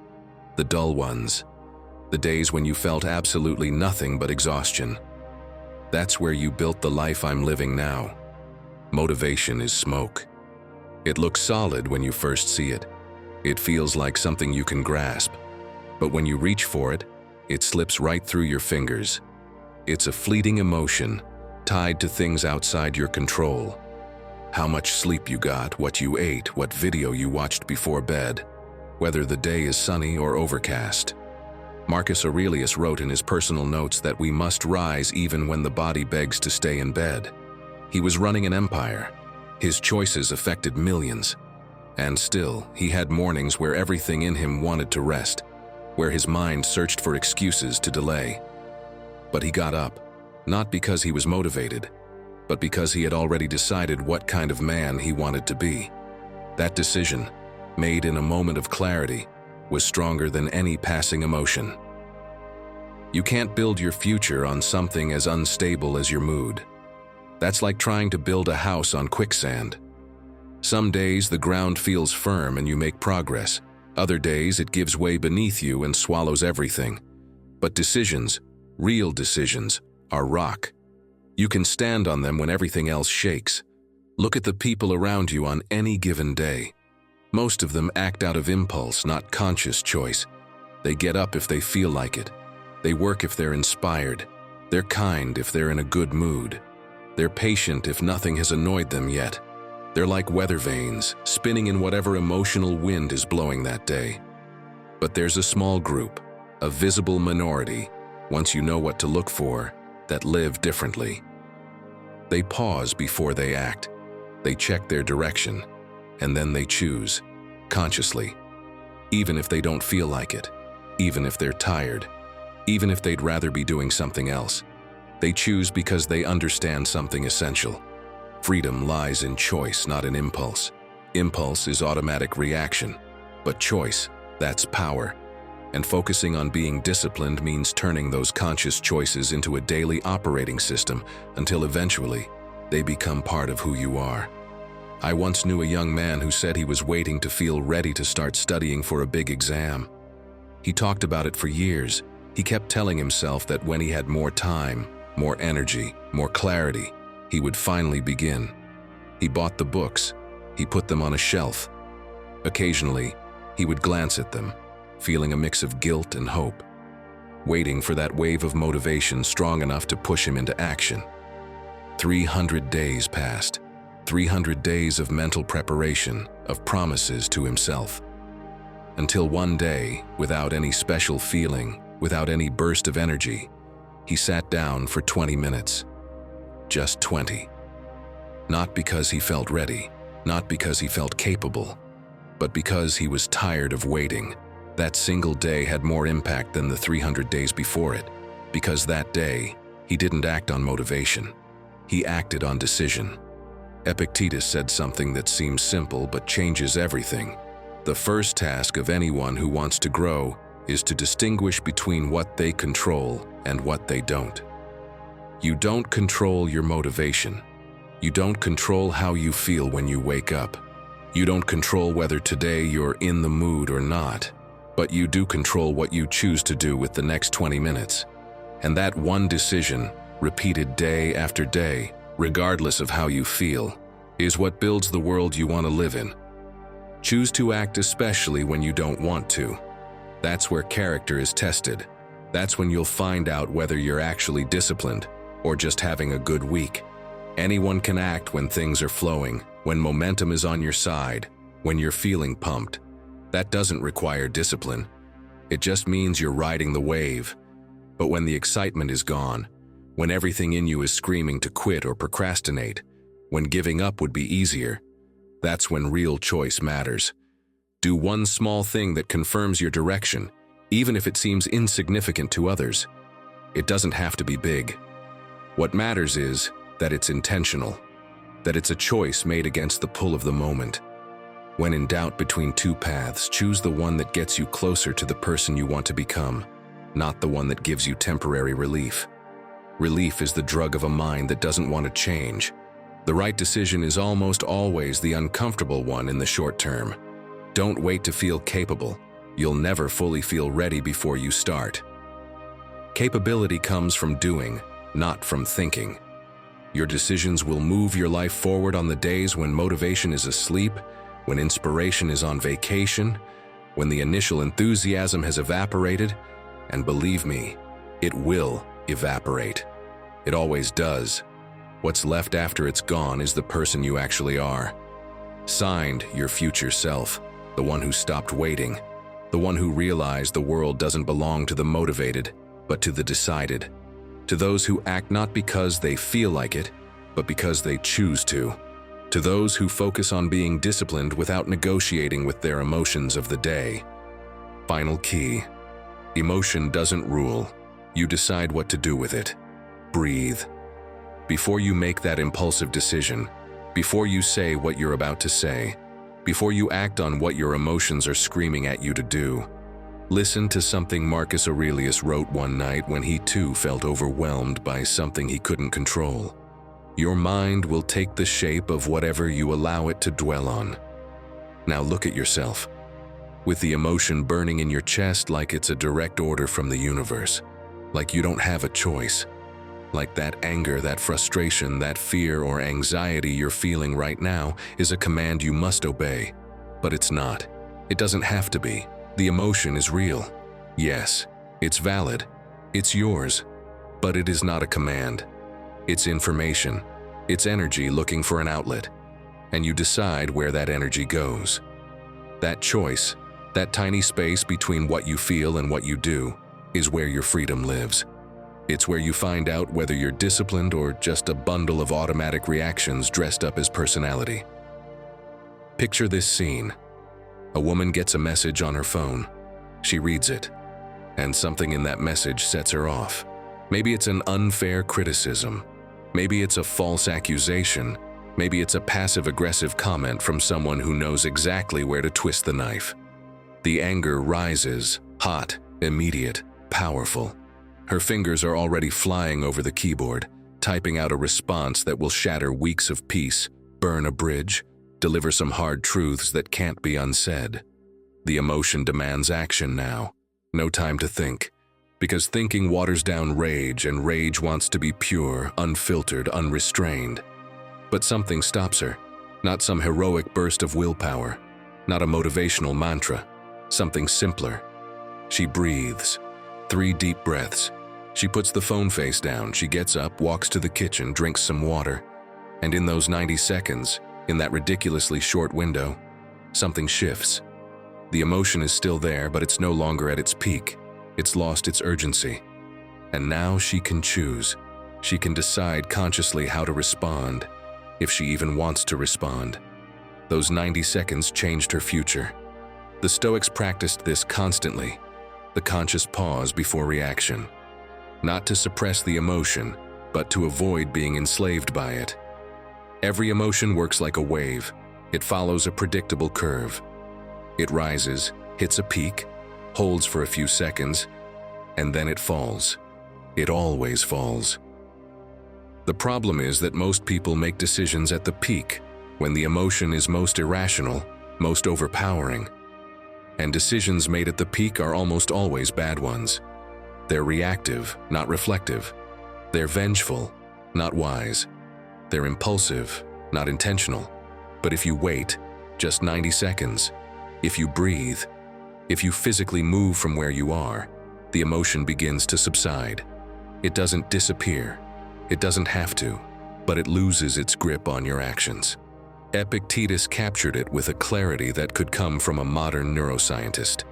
the dull ones, the days when you felt absolutely nothing but exhaustion. That's where you built the life I'm living now. Motivation is smoke. It looks solid when you first see it. It feels like something you can grasp. But when you reach for it, it slips right through your fingers. It's a fleeting emotion, tied to things outside your control. How much sleep you got, what you ate, what video you watched before bed, whether the day is sunny or overcast. Marcus Aurelius wrote in his personal notes that we must rise even when the body begs to stay in bed. He was running an empire. His choices affected millions. And still, he had mornings where everything in him wanted to rest, where his mind searched for excuses to delay. But he got up, not because he was motivated, but because he had already decided what kind of man he wanted to be. That decision, made in a moment of clarity, was stronger than any passing emotion. You can't build your future on something as unstable as your mood. That's like trying to build a house on quicksand. Some days the ground feels firm and you make progress. Other days it gives way beneath you and swallows everything. But decisions, real decisions, are rock. You can stand on them when everything else shakes. Look at the people around you on any given day. Most of them act out of impulse, not conscious choice. They get up if they feel like it. They work if they're inspired. They're kind if they're in a good mood. They're patient if nothing has annoyed them yet. They're like weather vanes, spinning in whatever emotional wind is blowing that day. But there's a small group, a visible minority, once you know what to look for, that live differently. They pause before they act. They check their direction, and then they choose, consciously. Even if they don't feel like it, even if they're tired, even if they'd rather be doing something else. They choose because they understand something essential. Freedom lies in choice, not in impulse. Impulse is automatic reaction, but choice, that's power. And focusing on being disciplined means turning those conscious choices into a daily operating system until eventually they become part of who you are. I once knew a young man who said he was waiting to feel ready to start studying for a big exam. He talked about it for years. He kept telling himself that when he had more time, more energy, more clarity, he would finally begin. He bought the books. He put them on a shelf. Occasionally, he would glance at them, feeling a mix of guilt and hope, waiting for that wave of motivation strong enough to push him into action. 300 days passed. 300 days of mental preparation, of promises to himself. Until one day, without any special feeling, without any burst of energy, he sat down for 20 minutes. Just 20. Not because he felt ready, not because he felt capable, but because he was tired of waiting. That single day had more impact than the 300 days before it, because that day, he didn't act on motivation. He acted on decision. Epictetus said something that seems simple but changes everything. The first task of anyone who wants to grow is to distinguish between what they control and what they don't. You don't control your motivation. You don't control how you feel when you wake up. You don't control whether today you're in the mood or not, but you do control what you choose to do with the next 20 minutes. And that one decision, repeated day after day, regardless of how you feel, is what builds the world you want to live in. Choose to act especially when you don't want to. That's where character is tested. That's when you'll find out whether you're actually disciplined or just having a good week. Anyone can act when things are flowing, when momentum is on your side, When you're feeling pumped, that doesn't require discipline. It just means you're riding the wave. But when the excitement is gone, when everything in you is screaming to quit or procrastinate, when giving up would be easier, that's when real choice matters. Do one small thing that confirms your direction, even if it seems insignificant to others. It doesn't have to be big. What matters is that it's intentional, that it's a choice made against the pull of the moment. When in doubt between two paths, choose the one that gets you closer to the person you want to become, not the one that gives you temporary relief. Relief is the drug of a mind that doesn't want to change. The right decision is almost always the uncomfortable one in the short term. Don't wait to feel capable. You'll never fully feel ready before you start. Capability comes from doing, not from thinking. Your decisions will move your life forward on the days when motivation is asleep, when inspiration is on vacation, when the initial enthusiasm has evaporated, and believe me, it will evaporate. It always does. What's left after it's gone is the person you actually are. Signed, your future self, the one who stopped waiting, the one who realized the world doesn't belong to the motivated, but to the decided. To those who act not because they feel like it, but because they choose to. To those who focus on being disciplined without negotiating with their emotions of the day. Final key. Emotion doesn't rule. You decide what to do with it. Breathe. Before you make that impulsive decision, before you say what you're about to say, before you act on what your emotions are screaming at you to do, listen to something Marcus Aurelius wrote one night when he too felt overwhelmed by something he couldn't control. Your mind will take the shape of whatever you allow it to dwell on. Now look at yourself, with the emotion burning in your chest like it's a direct order from the universe, like you don't have a choice, like that anger, that frustration, that fear or anxiety you're feeling right now is a command you must obey. But it's not. It doesn't have to be. The emotion is real. Yes, it's valid. It's yours. But it is not a command. It's information. It's energy looking for an outlet. And you decide where that energy goes. That choice, that tiny space between what you feel and what you do, is where your freedom lives. It's where you find out whether you're disciplined or just a bundle of automatic reactions dressed up as personality. Picture this scene. A woman gets a message on her phone. She reads it, and something in that message sets her off. Maybe it's an unfair criticism. Maybe it's a false accusation. Maybe it's a passive-aggressive comment from someone who knows exactly where to twist the knife. The anger rises, hot, immediate, powerful. Her fingers are already flying over the keyboard, typing out a response that will shatter weeks of peace, burn a bridge, deliver some hard truths that can't be unsaid. The emotion demands action now. No time to think. Because thinking waters down rage, and rage wants to be pure, unfiltered, unrestrained. But something stops her. Not some heroic burst of willpower. Not a motivational mantra. Something simpler. She breathes. 3 deep breaths. She puts the phone face down. She gets up, walks to the kitchen, drinks some water. And in those 90 seconds, in that ridiculously short window, something shifts. The emotion is still there, but it's no longer at its peak. It's lost its urgency. And now she can choose. She can decide consciously how to respond, if she even wants to respond. Those 90 seconds changed her future. The Stoics practiced this constantly, the conscious pause before reaction. Not to suppress the emotion, but to avoid being enslaved by it. Every emotion works like a wave. It follows a predictable curve. It rises, hits a peak, holds for a few seconds, and then it falls. It always falls. The problem is that most people make decisions at the peak, when the emotion is most irrational, most overpowering. And decisions made at the peak are almost always bad ones. They're reactive, not reflective. They're vengeful, not wise. They're impulsive, not intentional. But if you wait, just 90 seconds, if you breathe, if you physically move from where you are, the emotion begins to subside. It doesn't disappear. It doesn't have to, but it loses its grip on your actions. Epictetus captured it with a clarity that could come from a modern neuroscientist.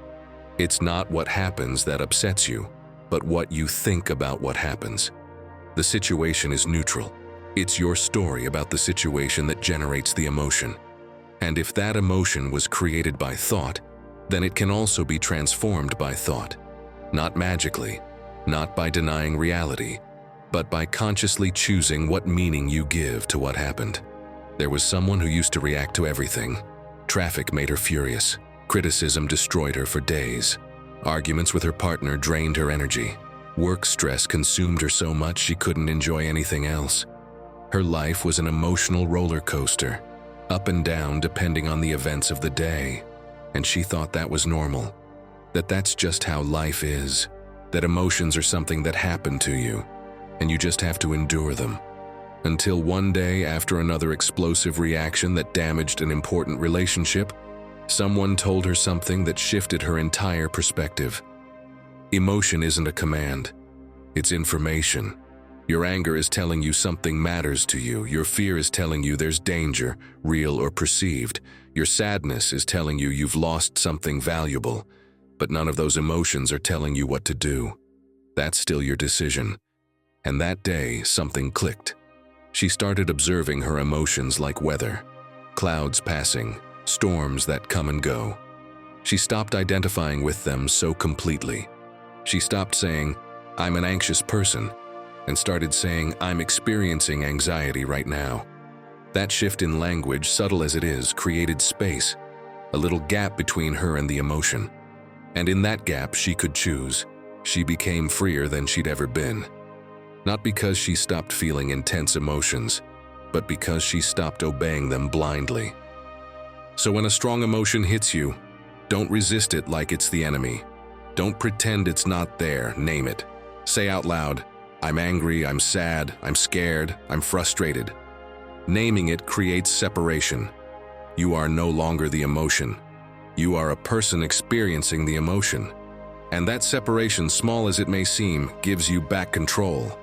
It's not what happens that upsets you, but what you think about what happens. The situation is neutral. It's your story about the situation that generates the emotion. And if that emotion was created by thought, then it can also be transformed by thought. Not magically, not by denying reality, but by consciously choosing what meaning you give to what happened. There was someone who used to react to everything. Traffic made her furious. Criticism destroyed her for days. Arguments with her partner drained her energy. Work stress consumed her so much she couldn't enjoy anything else. Her life was an emotional roller coaster, up and down depending on the events of the day. And she thought that was normal, that that's just how life is, that emotions are something that happen to you, and you just have to endure them. Until one day, after another explosive reaction that damaged an important relationship, someone told her something that shifted her entire perspective. Emotion isn't a command, it's information. Your anger is telling you something matters to you. Your fear is telling you there's danger, real or perceived. Your sadness is telling you you've lost something valuable. But none of those emotions are telling you what to do. That's still your decision. And that day, something clicked. She started observing her emotions like weather. Clouds passing, storms that come and go. She stopped identifying with them so completely. She stopped saying, "I'm an anxious person," and started saying, "I'm experiencing anxiety right now." That shift in language, subtle as it is, created space, a little gap between her and the emotion. And in that gap, she could choose. She became freer than she'd ever been. Not because she stopped feeling intense emotions, but because she stopped obeying them blindly. So when a strong emotion hits you, don't resist it like it's the enemy. Don't pretend it's not there, name it. Say out loud, "I'm angry, I'm sad, I'm scared, I'm frustrated." Naming it creates separation. You are no longer the emotion. You are a person experiencing the emotion. And that separation, small as it may seem, gives you back control.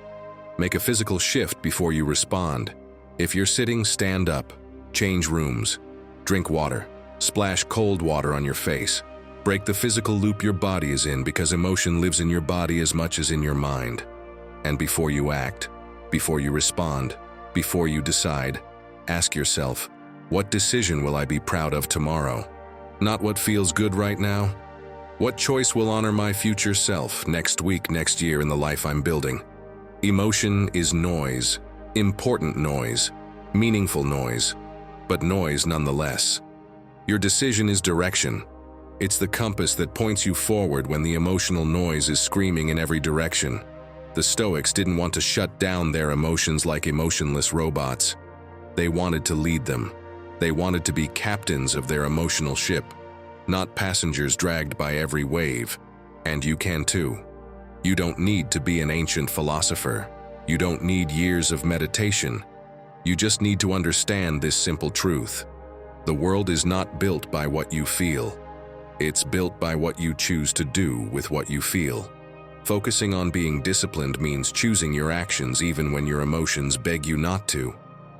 Make a physical shift before you respond. If you're sitting, stand up. Change rooms. Drink water. Splash cold water on your face. Break the physical loop your body is in, because emotion lives in your body as much as in your mind. And before you act, before you respond, before you decide, ask yourself, what decision will I be proud of tomorrow? Not what feels good right now. What choice will honor my future self next week, next year, in the life I'm building? Emotion is noise, important noise, meaningful noise, but noise nonetheless. Your decision is direction. It's the compass that points you forward when the emotional noise is screaming in every direction. The Stoics didn't want to shut down their emotions like emotionless robots. They wanted to lead them. They wanted to be captains of their emotional ship, not passengers dragged by every wave. And you can too. You don't need to be an ancient philosopher. You don't need years of meditation. You just need to understand this simple truth. The world is not built by what you feel. It's built by what you choose to do with what you feel. Focusing on being disciplined means choosing your actions even when your emotions beg you not to.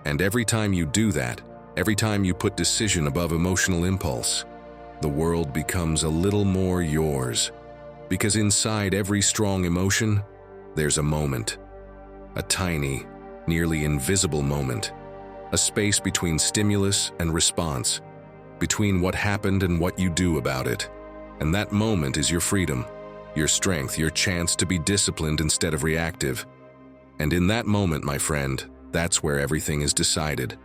And every time you do that, every time you put decision above emotional impulse, the world becomes a little more yours. Because inside every strong emotion, there's a moment. A tiny, nearly invisible moment. A space between stimulus and response. Between what happened and what you do about it. And that moment is your freedom, your strength, your chance to be disciplined instead of reactive. And in that moment, my friend, that's where everything is decided.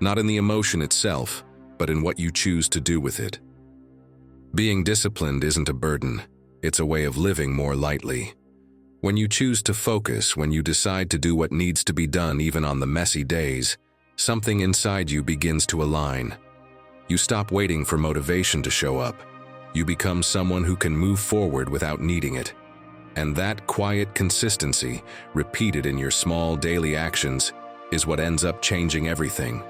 Not in the emotion itself, but in what you choose to do with it. Being disciplined isn't a burden. It's a way of living more lightly. When you choose to focus, when you decide to do what needs to be done even on the messy days, something inside you begins to align. You stop waiting for motivation to show up. You become someone who can move forward without needing it. And that quiet consistency, repeated in your small daily actions, is what ends up changing everything.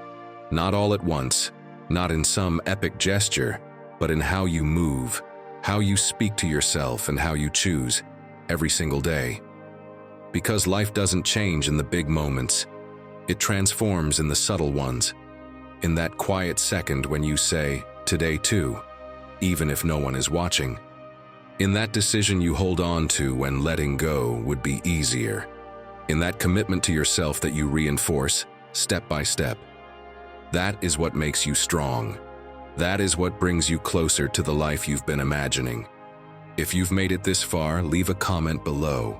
Not all at once, not in some epic gesture, but in how you move, how you speak to yourself, and how you choose every single day. Because life doesn't change in the big moments. It transforms in the subtle ones. In that quiet second when you say, "Today too," even if no one is watching. In that decision you hold on to when letting go would be easier. In that commitment to yourself that you reinforce, step by step. That is what makes you strong. That is what brings you closer to the life you've been imagining. If you've made it this far, leave a comment below.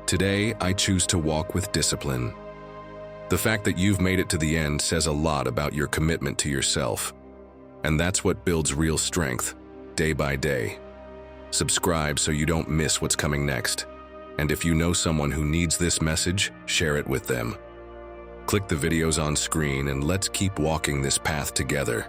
Today, I choose to walk with discipline. The fact that you've made it to the end says a lot about your commitment to yourself. And that's what builds real strength, day by day. Subscribe so you don't miss what's coming next. And if you know someone who needs this message, share it with them. Click the videos on screen and let's keep walking this path together.